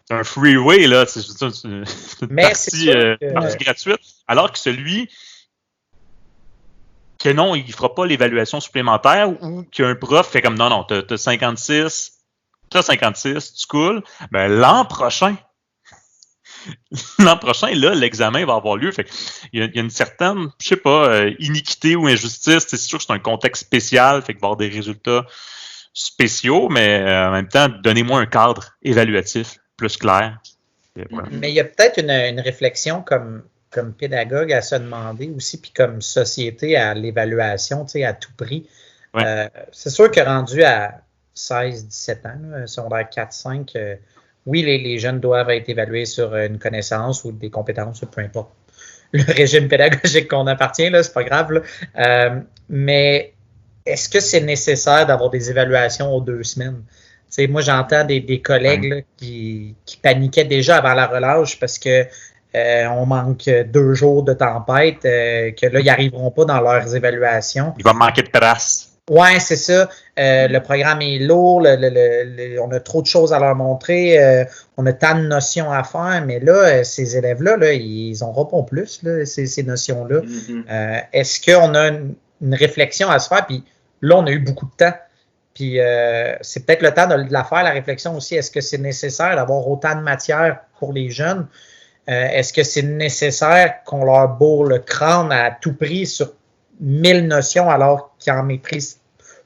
c'est un freeway, là. C'est une partie gratuite. Alors que celui que non, il ne fera pas l'évaluation supplémentaire ou qu'un prof fait comme non, t'as 56, tu coules. L'an prochain, là, l'examen va avoir lieu. Fait il y a une certaine, je sais pas, iniquité ou injustice. C'est sûr que c'est un contexte spécial, fait qu'il va y avoir des résultats spéciaux, mais en même temps, donnez-moi un cadre évaluatif plus clair. Voilà. Mais il y a peut-être une réflexion comme pédagogue à se demander aussi, puis comme société à l'évaluation, à tout prix. Ouais. C'est sûr que rendu à 16-17 ans, là, secondaire 4-5, oui, les jeunes doivent être évalués sur une connaissance ou des compétences, peu importe le régime pédagogique qu'on appartient, là, c'est pas grave. Mais est-ce que c'est nécessaire d'avoir des évaluations aux 2 semaines? T'sais, moi, j'entends des collègues là, qui paniquaient déjà avant la relâche parce que on manque 2 jours de tempête, que là, ils n'arriveront pas dans leurs évaluations. Il va manquer de traces. Ouais, c'est ça. Le programme est lourd, on a trop de choses à leur montrer, on a tant de notions à faire, mais là, ces élèves-là, là, ils n'auront pas plus, là, ces notions-là. Est-ce qu'on a une réflexion à se faire? Puis là, on a eu beaucoup de temps. Puis c'est peut-être le temps de la faire, la réflexion aussi. Est-ce que c'est nécessaire d'avoir autant de matière pour les jeunes? Est-ce que c'est nécessaire qu'on leur bourre le crâne à tout prix sur 1000 notions alors qu'ils en maîtrisent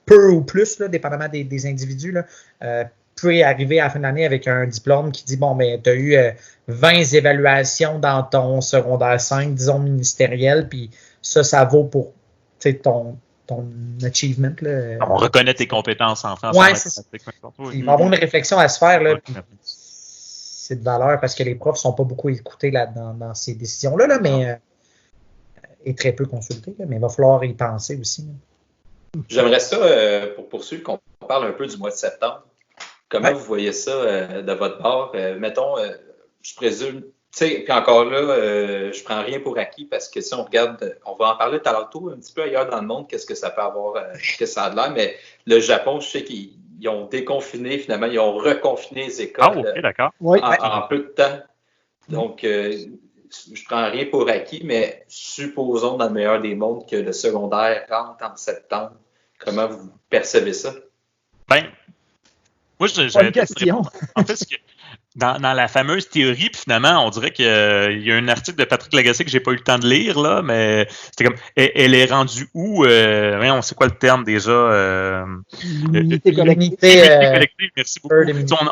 peu ou plus, là, dépendamment des individus, là, peut arriver à la fin de l'année avec un diplôme qui dit, bon, ben, tu as eu 20 évaluations dans ton secondaire 5, disons, ministériel, puis ça vaut pour ton achievement. Là. On reconnaît tes compétences en France. Ouais, c'est ça. Il va y avoir une réflexion à se faire, là, puis c'est de valeur parce que les profs ne sont pas beaucoup écoutés là, dans ces décisions-là, là, mais et très peu consultés, là, mais il va falloir y penser aussi. Là. J'aimerais ça, pour poursuivre, qu'on parle un peu du mois de septembre. Comment vous voyez ça de votre part? Mettons, je présume, tu sais, puis encore là, je prends rien pour acquis parce que si on regarde, on va en parler tout à l'heure un petit peu ailleurs dans le monde, qu'est-ce que ça peut avoir, qu'est-ce que ça a de l'air, mais le Japon, je sais qu'ils ont déconfiné, finalement, ils ont reconfiné les écoles OK, d'accord. En peu de temps. Donc, je prends rien pour acquis, mais supposons dans le meilleur des mondes que le secondaire rentre en septembre. Comment vous percevez ça? Ben, moi, j'avais une question. En fait, dans la fameuse théorie, puis finalement, on dirait qu'il y a un article de Patrick Lagacé que j'ai pas eu le temps de lire, là, mais c'était comme, elle est rendue où? On sait quoi le terme déjà? L'unité collective. Collective, merci beaucoup.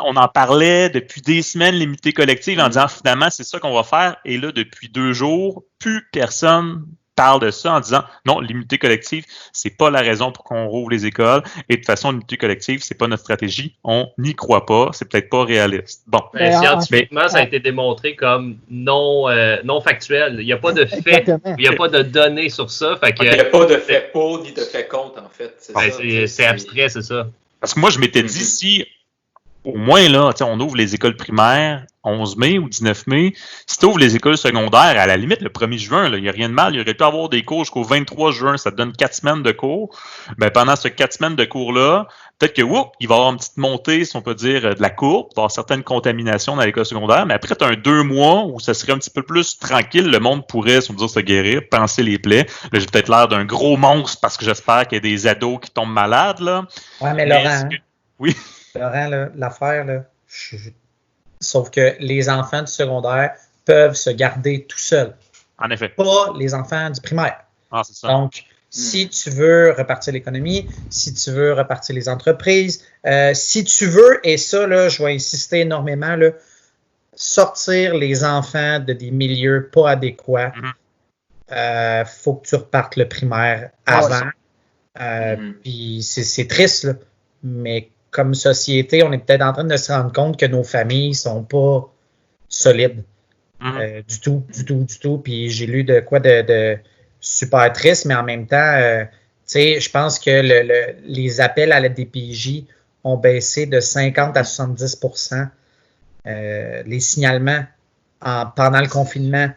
On en parlait depuis des semaines, l'unité collective, en disant finalement, c'est ça qu'on va faire. Et là, depuis 2 jours, plus personne parle de ça en disant non, l'immunité collective, c'est pas la raison pour qu'on rouvre les écoles. Et de toute façon, l'immunité collective, c'est pas notre stratégie. On n'y croit pas. C'est peut-être pas réaliste. Bon. Scientifiquement, ça a été démontré comme non factuel. Il n'y a pas de fait, il n'y a pas de données sur ça. Fait que, il n'y a pas de fait pour ni de fait contre, en fait. C'est abstrait, c'est ça. Parce que moi, je m'étais dit, si au moins, là, on ouvre les écoles primaires 11 mai ou 19 mai. Si tu ouvres les écoles secondaires, à la limite, le 1er juin, il n'y a rien de mal. Il aurait pu avoir des cours jusqu'au 23 juin. Ça te donne 4 semaines de cours. Ben, pendant ces 4 semaines de cours-là, peut-être que, il va y avoir une petite montée, si on peut dire, de la courbe. Il va y avoir certaines contaminations dans l'école secondaire. Mais après, tu as un 2 mois où ça serait un petit peu plus tranquille. Le monde pourrait, si on veut dire, se guérir, penser les plaies. Là, j'ai peut-être l'air d'un gros monstre parce que j'espère qu'il y a des ados qui tombent malades, là. Ouais, mais Laurent. Oui. Laurent, là, l'affaire, là, sauf que les enfants du secondaire peuvent se garder tout seuls. En effet. Pas les enfants du primaire. Ah, c'est ça. Donc, si tu veux repartir l'économie, si tu veux repartir les entreprises, si tu veux, et ça, là, je vais insister énormément, là, sortir les enfants de des milieux pas adéquats, faut que tu repartes le primaire avant. Puis c'est triste, là, mais comme société, on est peut-être en train de se rendre compte que nos familles sont pas solides. Du tout. Puis j'ai lu de quoi de super triste, mais en même temps, tu sais, je pense que les appels à la DPJ ont baissé de 50 à 70%. Les signalements pendant le confinement,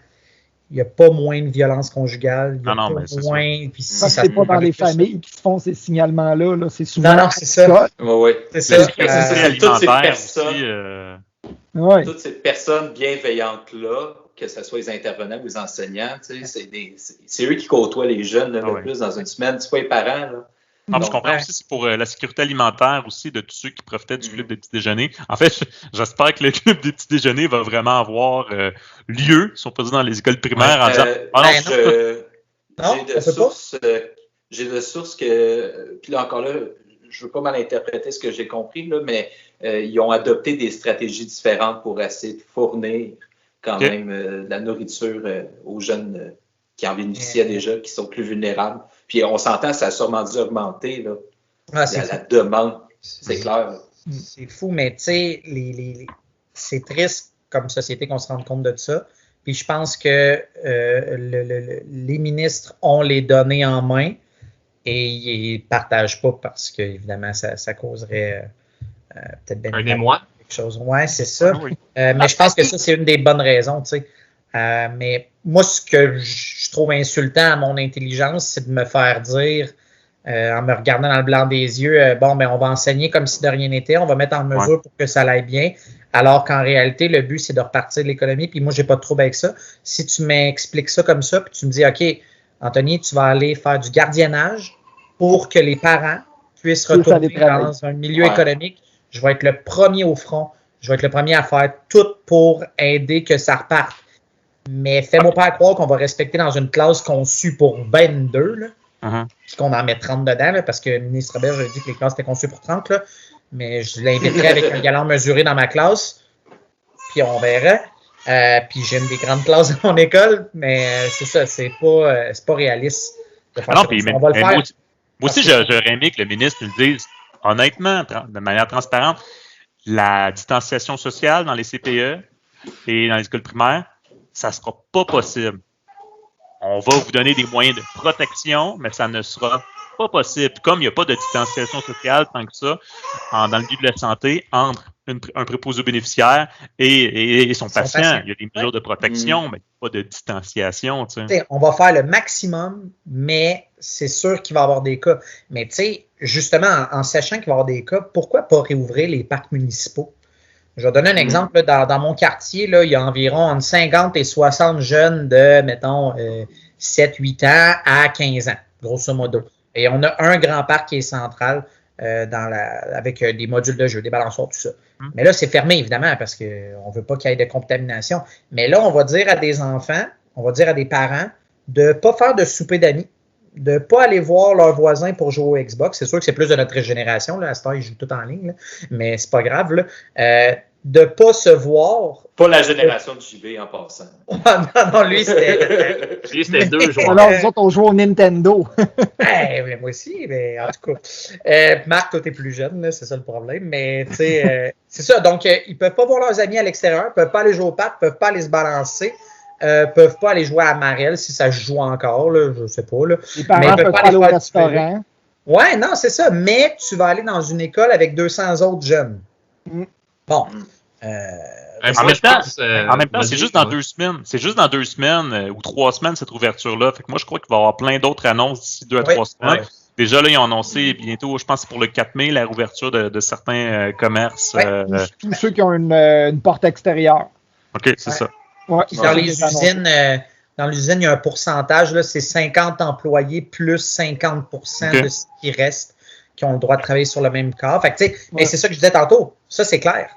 il n'y a pas moins de violence conjugale. Il y a pas moins. Puis ça, c'est pas dans les familles qui se font ces signalements-là. Là, c'est souvent. Non, c'est ça. Oui. C'est ça. Toutes ces personnes. Toutes ces personnes bienveillantes-là, que ce soit les intervenants ou les enseignants, c'est eux qui côtoient les jeunes le plus dans une semaine. C'est pas les parents. Là. Non, je comprends aussi, c'est pour la sécurité alimentaire aussi de tous ceux qui profitaient du club des petits déjeuners. En fait, j'espère que le club des petits déjeuners va vraiment avoir lieu, si on peut dire, dans les écoles primaires en disant j'ai de sources que, puis là encore là, je veux pas mal interpréter ce que j'ai compris, là, mais ils ont adopté des stratégies différentes pour essayer de fournir quand même de la nourriture aux jeunes qui en bénéficiaient déjà, qui sont plus vulnérables. Puis on s'entend, ça a sûrement dû augmenter là, la demande, c'est clair. C'est fou, mais tu sais, c'est triste comme société qu'on se rende compte de ça. Puis je pense que les ministres ont les données en main et ils ne partagent pas parce que, évidemment, ça causerait peut-être bien un émoi. Quelque chose. Ouais, c'est ça. Mais je pense que ça, c'est une des bonnes raisons, tu sais. Mais moi, ce que je trouve insultant à mon intelligence, c'est de me faire dire en me regardant dans le blanc des yeux, on va enseigner comme si de rien n'était, on va mettre en mesure pour que ça aille bien, alors qu'en réalité, le but, c'est de repartir de l'économie, puis moi, j'ai pas de trouble avec ça. Si tu m'expliques ça comme ça, puis tu me dis, OK, Anthony, tu vas aller faire du gardiennage pour que les parents puissent retourner dans un milieu économique, je vais être le premier au front, je vais être le premier à faire tout pour aider que ça reparte. Mais fais-moi pas croire qu'on va respecter dans une classe conçue pour 22, là, puis qu'on en met 30 dedans, là, parce que le ministre Robert a dit que les classes étaient conçues pour 30, là, mais je l'inviterai avec un galant mesuré dans ma classe, puis on verra. Puis j'ai une des grandes classes dans mon école, mais c'est ça, c'est pas réaliste de faire ça. On va le faire. Moi aussi, j'aurais aimé que le ministre nous dise, honnêtement, de manière transparente, la distanciation sociale dans les CPE et dans les écoles primaires, ça ne sera pas possible. On va vous donner des moyens de protection, mais ça ne sera pas possible. Comme il n'y a pas de distanciation sociale tant que ça, dans le milieu de la santé, entre un préposé aux bénéficiaires et son patient. Il y a des mesures de protection, mais pas de distanciation. Tu sais. On va faire le maximum, mais c'est sûr qu'il va y avoir des cas. Mais tu sais, justement, en sachant qu'il va y avoir des cas, pourquoi pas réouvrir les parcs municipaux? Je vais donner un exemple. Là, dans mon quartier, là, il y a environ entre 50 et 60 jeunes de, mettons, 7-8 ans à 15 ans, grosso modo. Et on a un grand parc qui est central avec des modules de jeu, des balançoires, tout ça. Mais là, c'est fermé, évidemment, parce qu'on ne veut pas qu'il y ait de contamination. Mais là, on va dire à des enfants, on va dire à des parents de ne pas faire de souper d'amis, de ne pas aller voir leurs voisins pour jouer au Xbox. C'est sûr que c'est plus de notre génération. Là. À cette heure, ils jouent tout en ligne, là. Mais c'est pas grave. Là. De ne pas se voir. Pas la génération de JB en passant. non, lui, c'était... Lui, c'était 2 joueurs. Alors, nous autres, on joue au Nintendo. Mais moi aussi, mais en tout cas. Marc, toi, t'es plus jeune, là, c'est ça le problème. Mais, tu sais, c'est ça. Donc, ils peuvent pas voir leurs amis à l'extérieur, peuvent pas aller jouer au parc, peuvent pas aller se balancer, peuvent pas aller jouer à Marelle si ça se joue encore, là, je sais pas. Là. Les parents peuvent pas aller au restaurant. Ouais, non, c'est ça. Mais tu vas aller dans une école avec 200 autres jeunes. Bon. En même temps, c'est juste dans 2 semaines. C'est juste dans 2 semaines ou 3 semaines cette ouverture-là. Fait que moi, je crois qu'il va y avoir plein d'autres annonces d'ici 2 à 3 semaines. Ouais. Déjà, là, ils ont annoncé bientôt, je pense que c'est pour le 4 mai, la rouverture de certains commerces. Tous ceux qui ont une porte extérieure. OK, c'est ça. Ouais. Dans les usines, il y a un pourcentage, là, c'est 50 employés plus 50% de ce qui reste qui ont le droit de travailler sur le même corps. Fait que, mais c'est ça que je disais tantôt. Ça, c'est clair.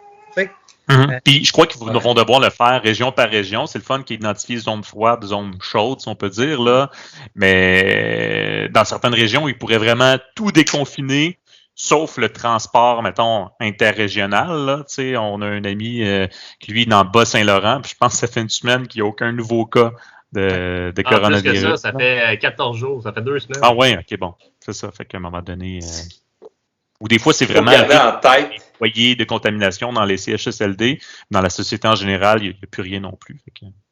Puis je crois qu'ils vont devoir le faire région par région. C'est le fun qu'ils identifient zones froides, zones chaudes, si on peut dire, là. Mais dans certaines régions, ils pourraient vraiment tout déconfiner, sauf le transport, mettons, interrégional. Là. On a un ami qui, lui, est dans le Bas-Saint-Laurent, puis je pense que ça fait une semaine qu'il n'y a aucun nouveau cas de coronavirus. Plus que ça fait 14 jours, ça fait 2 semaines. Ah ouais, ok, bon. C'est ça. Fait qu'à un moment donné... Ou des fois, c'est vraiment des foyers de contamination dans les CHSLD. Dans la société en général, il n'y a plus rien non plus.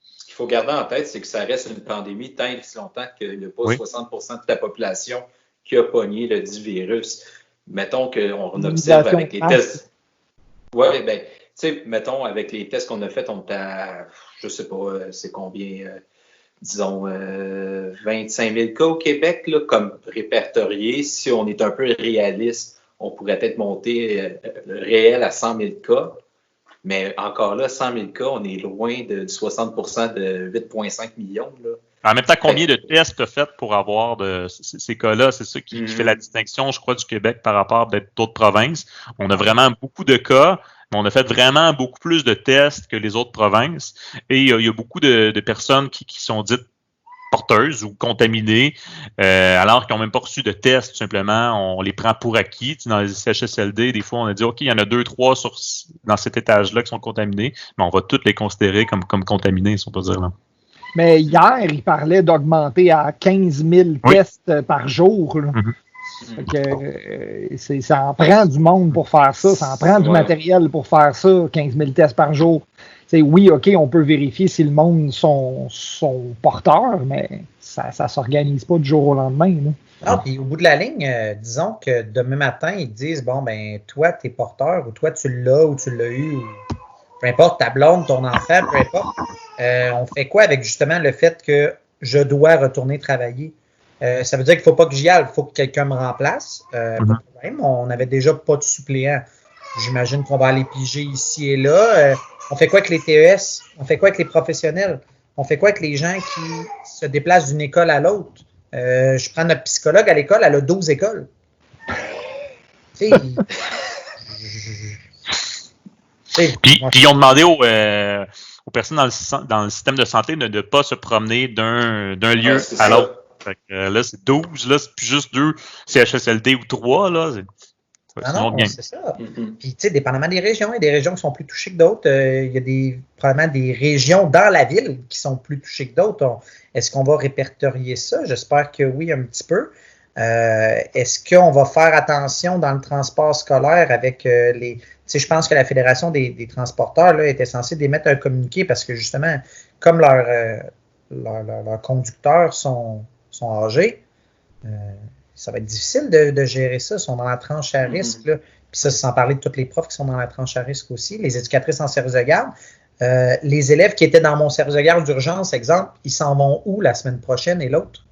Ce qu'il faut garder en tête, c'est que ça reste une pandémie tant et si longtemps qu'il n'y a pas 60% de la population qui a pogné le dit virus. Mettons qu'on observe avec les tests. Oui, ben, tu sais, mettons, avec les tests qu'on a faits, on est à, je sais pas, c'est combien, disons, 25 000 cas au Québec, là, comme répertoriés. Si on est un peu réaliste, on pourrait peut-être monter le réel à 100 000 cas. Mais encore là, 100 000 cas, on est loin du 60% de 8,5 millions. Là. En même temps, combien de tests tu as fait pour avoir ces cas-là? C'est ça qui fait la distinction, je crois, du Québec par rapport à d'autres provinces. On a vraiment beaucoup de cas, mais on a fait vraiment beaucoup plus de tests que les autres provinces. Et il y a beaucoup de personnes qui sont dites porteuses ou contaminées, alors qu'ils n'ont même pas reçu de tests, tout simplement. On les prend pour acquis. Dans les CHSLD, des fois, on a dit, OK, il y en a 2-3 dans cet étage-là qui sont contaminés, mais on va tous les considérer comme contaminés, si on peut dire. Là. Mais hier, il parlait d'augmenter à 15 000 tests par jour. Là. Ça en prend du monde pour faire ça. Ça en prend du matériel pour faire ça, 15 000 tests par jour. Oui, OK, on peut vérifier si le monde sont porteurs, mais ça ne s'organise pas du jour au lendemain. Ah, puis au bout de la ligne, disons que demain matin, ils te disent, bon, ben, toi, tu es porteur, ou toi, tu l'as, ou tu l'as eu, ou peu importe, ta blonde, ton enfant, peu importe. On fait quoi avec justement le fait que je dois retourner travailler? Ça veut dire qu'il ne faut pas que j'y aille, il faut que quelqu'un me remplace. Pas de problème. On n'avait déjà pas de suppléant. J'imagine qu'on va aller piger ici et là. On fait quoi avec les TES? On fait quoi avec les professionnels? On fait quoi avec les gens qui se déplacent d'une école à l'autre? Je prends notre psychologue à l'école, elle a 12 écoles. Puis ils ont demandé aux personnes dans le système de santé de ne pas se promener d'un lieu à l'autre. Fait que, là, c'est 12, là, c'est plus juste 2 CHSLD ou 3, là. C'est ça. Puis, tu sais, dépendamment des régions, il y a des régions qui sont plus touchées que d'autres. Il y a probablement des régions dans la ville qui sont plus touchées que d'autres. Est-ce qu'on va répertorier ça? J'espère que oui, un petit peu. Est-ce qu'on va faire attention dans le transport scolaire avec les... Tu sais, je pense que la Fédération des transporteurs là, était censée d'émettre un communiqué parce que, justement, comme leurs conducteurs sont âgés, ça va être difficile de gérer ça. Ils sont dans la tranche à risque. Là. Puis ça, sans parler de tous les profs qui sont dans la tranche à risque aussi, les éducatrices en service de garde. Les élèves qui étaient dans mon service de garde d'urgence, exemple, ils s'en vont où la semaine prochaine et l'autre?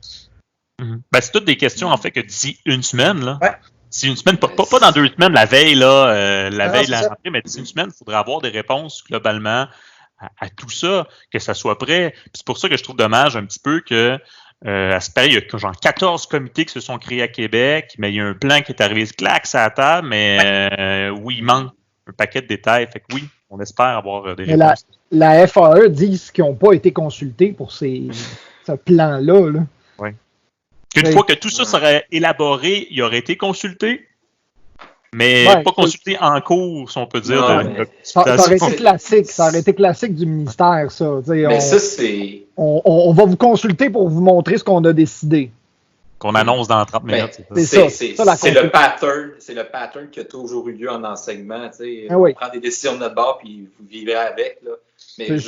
Ben, c'est toutes des questions, en fait, que d'ici une semaine, là. Ouais. D'ici une semaine, pas dans 2 semaines, la veille, là, veille de la rentrée, mais d'ici une semaine, il faudrait avoir des réponses globalement à tout ça, que ça soit prêt. Puis c'est pour ça que je trouve dommage un petit peu que à ce période, il y a genre 14 comités qui se sont créés à Québec, mais il y a un plan qui est arrivé, clac, à la table, mais oui, il manque un paquet de détails. Fait que oui, on espère avoir des réponses. La FAE dit qu'ils n'ont pas été consultés pour ce plan-là. Là. Oui. Une fois que tout ça serait élaboré, il aurait été consulté, mais pas consulté en cours, si on peut dire. Ça aurait été classique. Ça aurait été classique du ministère, ça. Mais ça, c'est... On va vous consulter pour vous montrer ce qu'on a décidé. Qu'on annonce dans 30 minutes. C'est le pattern. C'est le pattern qui a toujours eu lieu en enseignement. On prend des décisions de notre bord puis vous vivez avec. Là. Mais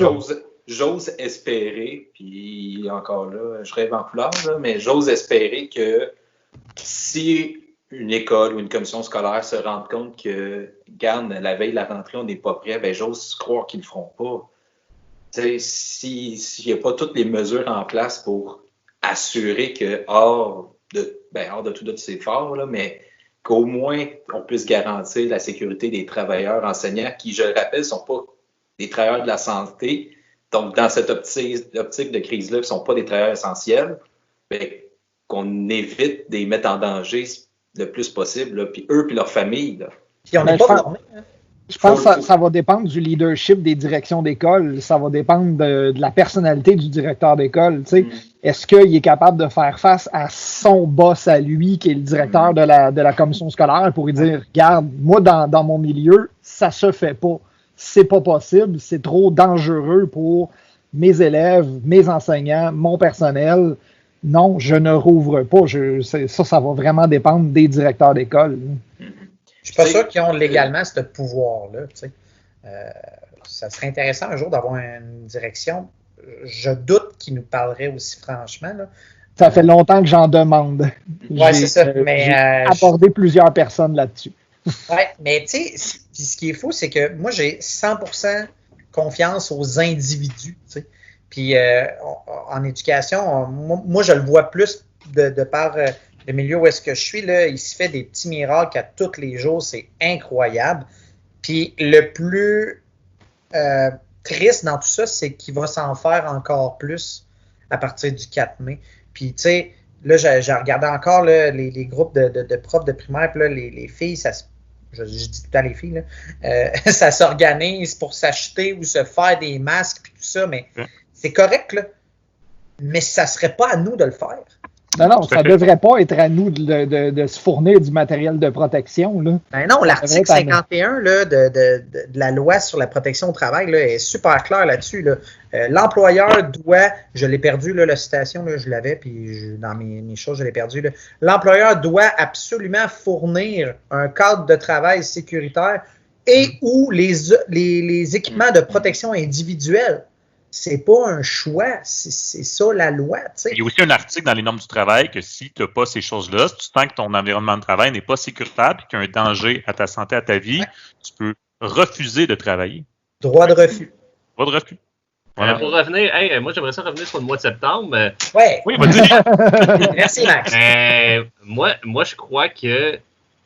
j'ose espérer, puis encore là, je rêve en couleur, là, mais j'ose espérer que si une école ou une commission scolaire se rend compte que, regarde, la veille de la rentrée, on n'est pas prêt, ben j'ose croire qu'ils ne le feront pas. S'il n'y a pas toutes les mesures en place pour assurer que, hors de tout ces efforts, là, mais qu'au moins on puisse garantir la sécurité des travailleurs enseignants qui, je le rappelle, ne sont pas des travailleurs de la santé. Donc, dans cette optique de crise-là, ils ne sont pas des travailleurs essentiels, bien, qu'on évite de les mettre en danger le plus possible, là, puis eux puis leur famille. Là. Puis on n'est pas formés. Je pense que ça va dépendre du leadership des directions d'école. Ça va dépendre de la personnalité du directeur d'école. Est-ce qu'il est capable de faire face à son boss à lui, qui est le directeur de la commission scolaire, pour lui dire, regarde, moi, dans mon milieu, ça se fait pas. C'est pas possible. C'est trop dangereux pour mes élèves, mes enseignants, mon personnel. Non, je ne rouvre pas. Ça va vraiment dépendre des directeurs d'école. Je suis pas sûr qu'ils ont légalement ce pouvoir-là. Ça serait intéressant un jour d'avoir une direction. Je doute qu'ils nous parleraient aussi franchement. Là. Ça fait longtemps que j'en demande. Oui, c'est ça. Mais j'ai abordé plusieurs personnes là-dessus. Oui, mais tu sais, ce qui est fou, c'est que moi, j'ai 100% confiance aux individus. T'sais. Puis en éducation, moi, je le vois plus de par le milieu où est-ce que je suis. Là, il se fait des petits miracles à tous les jours. C'est incroyable. Puis le plus triste dans tout ça, c'est qu'il va s'en faire encore plus à partir du 4 mai. Puis, tu sais, là, j'ai regardé encore là, les groupes de profs de primaire. Puis là, les filles, je dis tout le temps les filles, là, ça s'organise pour s'acheter ou se faire des masques puis tout ça, mais c'est correct, là. Mais ça serait pas à nous de le faire. Non, ça ne devrait pas être à nous de se fournir du matériel de protection. Là. Ben non, l'article 51 là, de la loi sur la protection au travail là, est super clair là-dessus. Là. L'employeur doit, je l'ai perdu, là, la citation, là, je l'avais, puis dans mes choses, je l'ai perdu. Là. L'employeur doit absolument fournir un cadre de travail sécuritaire et ou les équipements de protection individuelle. C'est pas un choix, c'est ça la loi. T'sais. Il y a aussi un article dans les normes du travail que si tu n'as pas ces choses-là, si tu sens que ton environnement de travail n'est pas sécuritaire et qu'il y a un danger à ta santé, à ta vie, tu peux refuser de travailler. Droit de refus. Droit de refus. Pour revenir, moi j'aimerais ça revenir sur le mois de septembre. Ouais. Oui, vas-y. Merci, Max. Moi, je crois que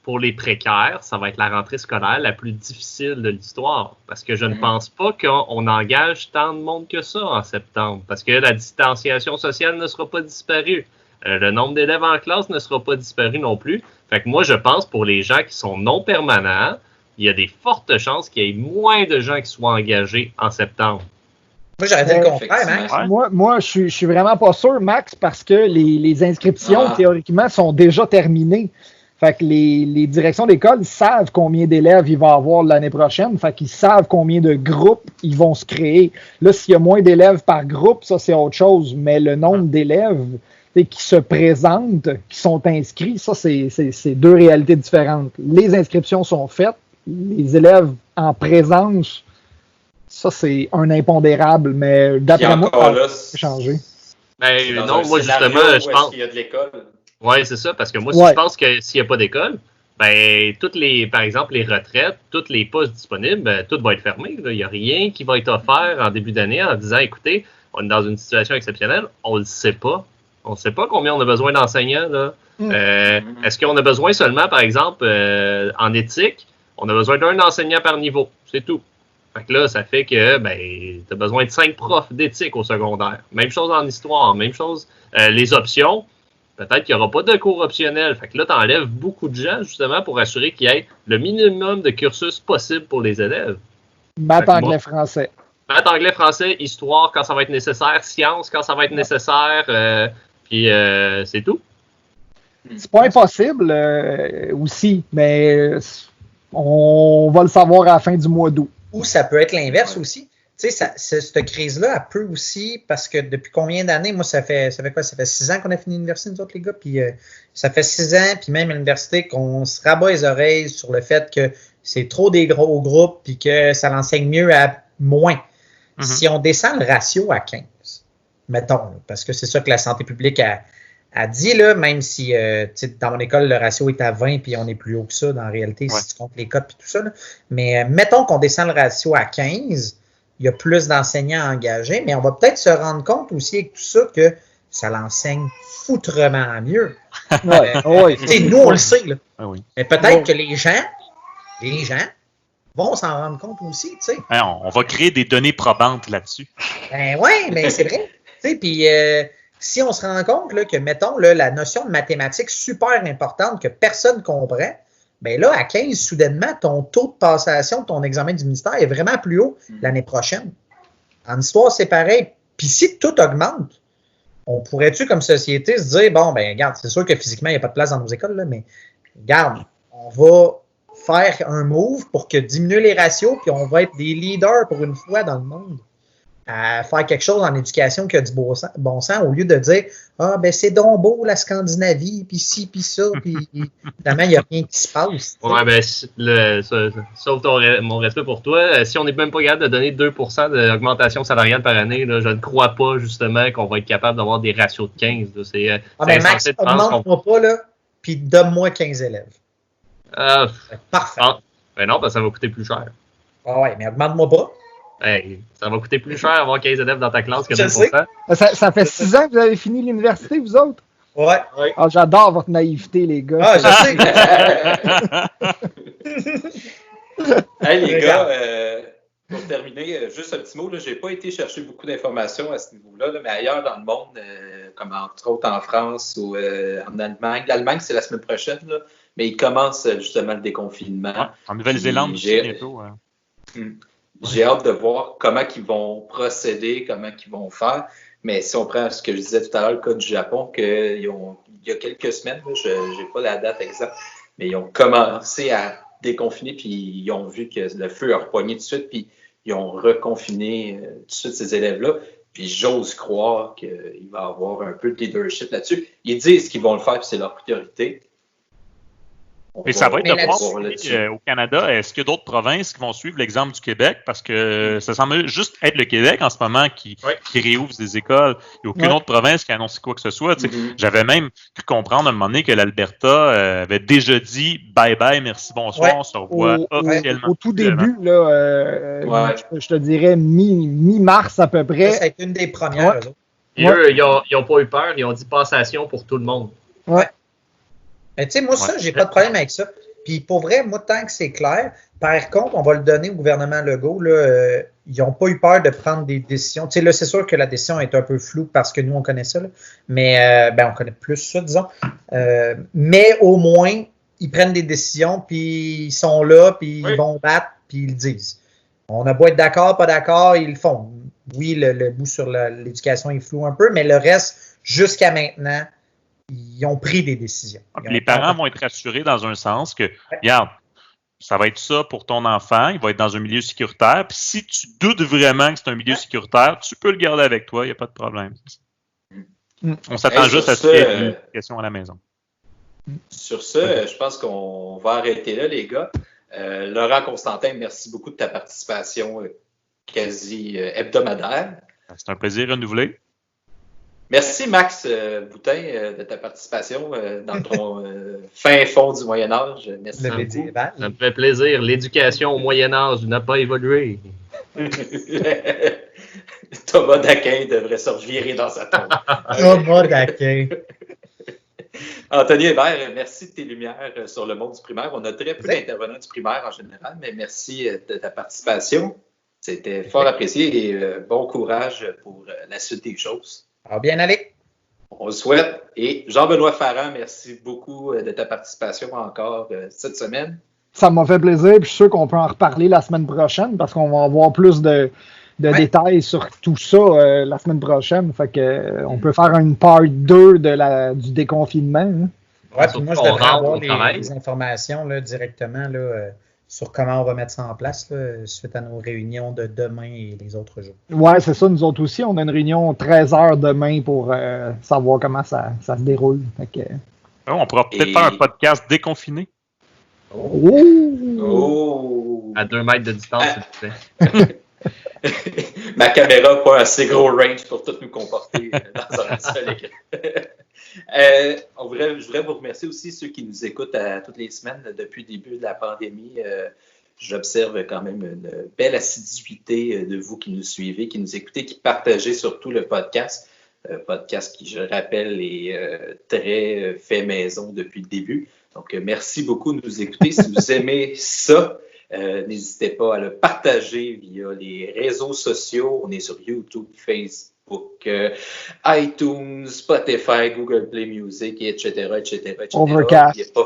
pour les précaires, ça va être la rentrée scolaire la plus difficile de l'histoire. Parce que je ne pense pas qu'on engage tant de monde que ça en septembre. Parce que la distanciation sociale ne sera pas disparue. Le nombre d'élèves en classe ne sera pas disparu non plus. Fait que moi, je pense pour les gens qui sont non permanents, il y a des fortes chances qu'il y ait moins de gens qui soient engagés en septembre. Moi, j'aurais dit le contraire, Max. Ouais. Moi, je suis vraiment pas sûr, Max, parce que les inscriptions, théoriquement, sont déjà terminées. Fait que les directions d'école savent combien d'élèves il va avoir l'année prochaine. Fait qu'ils savent combien de groupes ils vont se créer. Là, s'il y a moins d'élèves par groupe, ça, c'est autre chose. Mais le nombre d'élèves qui se présentent, qui sont inscrits, ça, c'est deux réalités différentes. Les inscriptions sont faites. Les élèves en présence, ça, c'est un impondérable. Mais d'après moi, ça va changer. Non, moi, justement, je pense qu'il y a de l'école. Oui, c'est ça, parce que moi, je pense que s'il n'y a pas d'école, par exemple, les retraites, tous les postes disponibles, tout va être fermé. Il n'y a rien qui va être offert en début d'année en disant, écoutez, on est dans une situation exceptionnelle, on ne le sait pas. On ne sait pas combien on a besoin d'enseignants. Là. Est-ce qu'on a besoin seulement, par exemple, en éthique, on a besoin d'un enseignant par niveau, c'est tout. Fait que là, ça fait que tu as besoin de 5 profs d'éthique au secondaire. Même chose en histoire, même chose. Les options, peut-être qu'il n'y aura pas de cours optionnels. Fait que là, tu enlèves beaucoup de gens, justement, pour assurer qu'il y ait le minimum de cursus possible pour les élèves. Maths, anglais, français. Maths, anglais, français, histoire quand ça va être nécessaire, sciences quand ça va être nécessaire, puis c'est tout. C'est pas impossible aussi, mais on va le savoir à la fin du mois d'août. Ou ça peut être l'inverse aussi. Tu sais, cette crise-là, elle peut aussi, parce que depuis combien d'années, moi, ça fait quoi? Ça fait 6 ans qu'on a fini l'université, nous autres, les gars, puis ça fait 6 ans, puis même à l'université, qu'on se rabat les oreilles sur le fait que c'est trop des gros groupes, puis que ça l'enseigne mieux à moins. Si on descend le ratio à 15, mettons, parce que c'est ça que la santé publique a dit, là, même si dans mon école, le ratio est à 20 puis on est plus haut que ça dans la réalité, si tu comptes les cotes et tout ça. Là. Mais mettons qu'on descend le ratio à 15, il y a plus d'enseignants engagés, mais on va peut-être se rendre compte aussi avec tout ça que ça l'enseigne foutrement mieux. Nous, on le sait. Là. Mais peut-être que les gens vont s'en rendre compte aussi. T'sais. On va créer des données probantes là-dessus. Ben oui, mais c'est vrai. Puis si on se rend compte là, que, mettons, là, la notion de mathématiques super importante que personne ne comprend, bien là, à 15, soudainement, ton taux de passation de ton examen du ministère est vraiment plus haut l'année prochaine. En histoire, c'est pareil. Puis si tout augmente, on pourrait-tu, comme société, se dire, bon, ben regarde, c'est sûr que physiquement, il n'y a pas de place dans nos écoles, là, mais regarde, on va faire un move pour que diminuer les ratios, puis on va être des leaders pour une fois dans le monde. À faire quelque chose en éducation qui a du bon sens, au lieu de dire « Ah, ben c'est donc beau la Scandinavie, puis ci, puis ça, puis finalement, il n'y a rien qui se passe. » Ouais, ben, sauf mon respect pour toi, si on n'est même pas capable de donner 2% d'augmentation salariale par année, là, je ne crois pas justement qu'on va être capable d'avoir des ratios de 15. Là. C'est Max, augmente-moi pas, là, puis donne-moi 15 élèves. Parfait. Ben non, parce que ça va coûter plus cher. Ah ouais, mais augmente-moi pas. Ça va coûter plus cher avoir 15 élèves dans ta classe que 2%. Ça fait 6 ans que vous avez fini l'université, vous autres? Ouais. Ah, j'adore votre naïveté, les gars. Ah, je sais. Hey, les gars, pour terminer, juste un petit mot. Je n'ai pas été chercher beaucoup d'informations à ce niveau-là, mais ailleurs dans le monde, comme entre autres en France ou en Allemagne. L'Allemagne, c'est la semaine prochaine, là, mais ils commencent justement le déconfinement. Ouais, en Nouvelle-Zélande aussi, bientôt. J'ai hâte de voir comment ils vont procéder, comment ils vont faire. Mais si on prend ce que je disais tout à l'heure, le cas du Japon, il y a quelques semaines, je n'ai pas la date exacte, mais ils ont commencé à déconfiner, puis ils ont vu que le feu a repogné tout de suite, puis ils ont reconfiné tout de suite ces élèves-là. Puis j'ose croire qu'il va y avoir un peu de leadership là-dessus. Ils disent qu'ils vont le faire, puis c'est leur priorité. Et ça va être Mais de voir là-dessus- aussi, au Canada, est-ce qu'il y a d'autres provinces qui vont suivre l'exemple du Québec? Parce que ça semble juste être le Québec en ce moment qui réouvre des écoles. Il n'y a aucune autre province qui a annoncé quoi que ce soit. J'avais même pu comprendre à un moment donné que l'Alberta avait déjà dit bye-bye, merci, bonsoir, on se revoit officiellement. Au tout début, là, je te dirais mi-mars à peu près. Ça a été une des premières. eux autres. Et eux, ils n'ont pas eu peur, ils ont dit passation pour tout le monde. Ouais. Mais tu sais, moi, ça, j'ai pas de problème avec ça. Puis pour vrai, moi, tant que c'est clair, par contre, on va le donner au gouvernement Legault. Là, ils n'ont pas eu peur de prendre des décisions. Tu sais, là, c'est sûr que la décision est un peu floue parce que nous, on connaît ça. Là. Mais on connaît plus ça, disons. Mais au moins, ils prennent des décisions, puis ils sont là, puis ils vont battre, puis ils le disent. On a beau être d'accord, pas d'accord, ils le font. Oui, le bout sur l'éducation est flou un peu, mais le reste, jusqu'à maintenant, ils ont pris des décisions. Les parents vont être rassurés dans un sens que, regarde, ça va être ça pour ton enfant, il va être dans un milieu sécuritaire, puis si tu doutes vraiment que c'est un milieu sécuritaire, tu peux le garder avec toi, il n'y a pas de problème. On s'attend juste à ce qu'il y ait une éducation à la maison. Sur ça, je pense qu'on va arrêter là, les gars. Laurent Constantin, merci beaucoup de ta participation quasi hebdomadaire. C'est un plaisir renouvelé. Merci, Max Boutin, de ta participation dans ton fin fond du Moyen-Âge. Merci beaucoup. Ça me fait plaisir. L'éducation au Moyen-Âge n'a pas évolué. Thomas Daquin devrait se revirer dans sa tombe. Thomas Daquin. Anthony Hébert, merci de tes lumières sur le monde du primaire. On a très peu d'intervenants du primaire en général, mais merci de ta participation. C'était fort apprécié et bon courage pour la suite des choses. Ça va bien aller. On le souhaite. Et Jean-Benoît Farrand, merci beaucoup de ta participation encore cette semaine. Ça m'a fait plaisir. Puis je suis sûr qu'on peut en reparler la semaine prochaine parce qu'on va avoir plus de détails sur tout ça la semaine prochaine. Fait que on peut faire une part 2 du déconfinement. Hein. Ouais, puis moi, je devrais avoir les informations là, directement là, sur comment on va mettre ça en place là, suite à nos réunions de demain et les autres jours. Oui, c'est ça. Nous autres aussi, on a une réunion 13h demain pour savoir comment ça se déroule. Fait que... on pourra peut-être faire un podcast déconfiné. À 2 mètres de distance, s'il vous plaît. Ma caméra n'a pas assez gros range pour tout nous comporter dans un seul écran. Je voudrais vous remercier aussi ceux qui nous écoutent toutes les semaines depuis le début de la pandémie. J'observe quand même une belle assiduité de vous qui nous suivez, qui nous écoutez, qui partagez surtout le podcast. Podcast qui, je rappelle, est très fait maison depuis le début. Donc, merci beaucoup de nous écouter. Si vous aimez ça, n'hésitez pas à le partager via les réseaux sociaux. On est sur YouTube, Facebook, iTunes, Spotify, Google Play Music, etc. Overcast.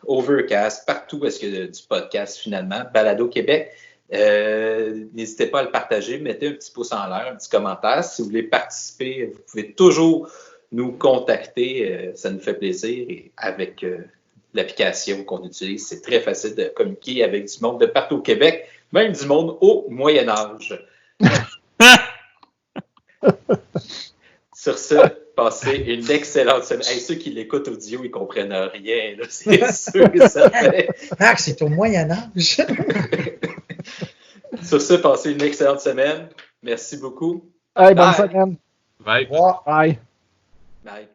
Overcast, partout où est-ce qu'il y a du podcast finalement. Balado Québec. N'hésitez pas à le partager. Mettez un petit pouce en l'air, un petit commentaire. Si vous voulez participer, vous pouvez toujours nous contacter. Ça nous fait plaisir. Et avec l'application qu'on utilise, c'est très facile de communiquer avec du monde de partout au Québec, même du monde au Moyen-Âge. Sur ce, passez une excellente semaine. Hey, ceux qui l'écoutent audio, ils ne comprennent rien. Là, c'est sûr que ça fait. Max, c'est au Moyen-Âge. Sur ce, passez une excellente semaine. Merci beaucoup. Hey, bonne semaine. Bye. Bye. Bye.